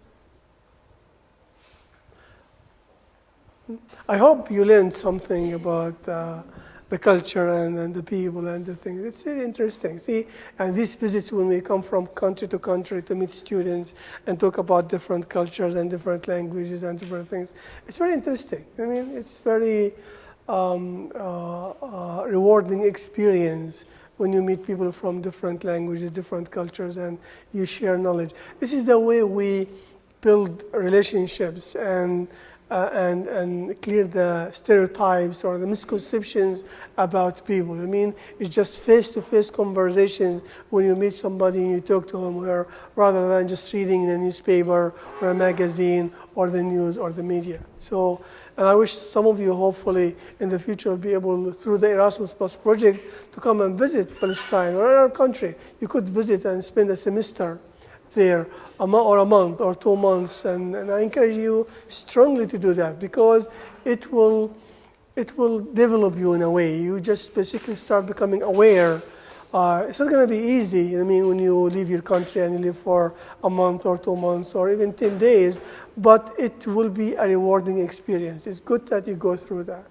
I hope you learned something about the culture and the people and the things. It's really interesting. See, and these visits when we come from country to country to meet students and talk about different cultures and different languages and different things, it's very interesting. I mean, it's very rewarding experience when you meet people from different languages, different cultures, and you share knowledge. This is the way we build relationships and clear the stereotypes or the misconceptions about people. I mean, it's just face-to-face conversations when you meet somebody and you talk to them, rather than just reading in a newspaper or a magazine or the news or the media. So, and I wish some of you, hopefully, in the future will be able, through the Erasmus Plus project, to come and visit Palestine or our country. You could visit and spend a semester there, or a month or 2 months, and I encourage you strongly to do that because it will develop you in a way. You just basically start becoming aware. It's not going to be easy, you know what I mean, when you leave your country and you live for a month or 2 months or even 10 days, but it will be a rewarding experience. It's good that you go through that.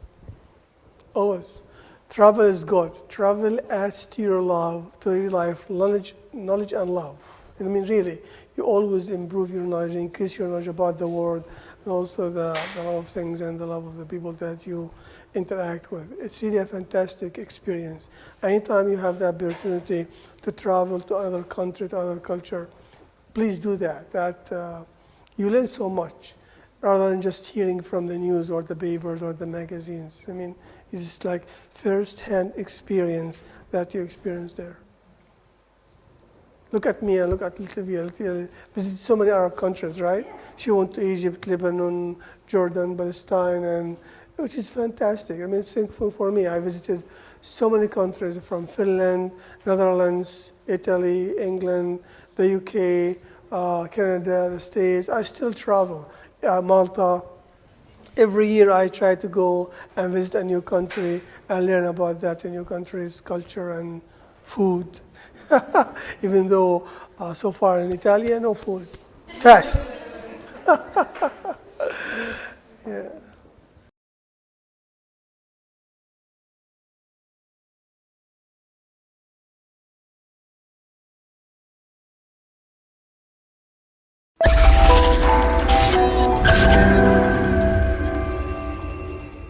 Always. Travel is good. Travel adds to your life, knowledge and love. I mean, really, you always improve your knowledge, increase your knowledge about the world, and also the love of things and the love of the people that you interact with. It's really a fantastic experience. Anytime you have the opportunity to travel to another country, to another culture, please do that. You learn so much, rather than just hearing from the news or the papers or the magazines. I mean, it's like first-hand experience that you experience there. Look at me and look at Latvia. Latvia visited so many Arab countries, right? She went to Egypt, Lebanon, Jordan, Palestine, and which is fantastic. I mean, it's for me. I visited so many countries from Finland, Netherlands, Italy, England, the UK, Canada, the States. I still travel. Malta. Every year I try to go and visit a new country and learn about that new country's culture and food. Even though so far in Italy, no food. Fast.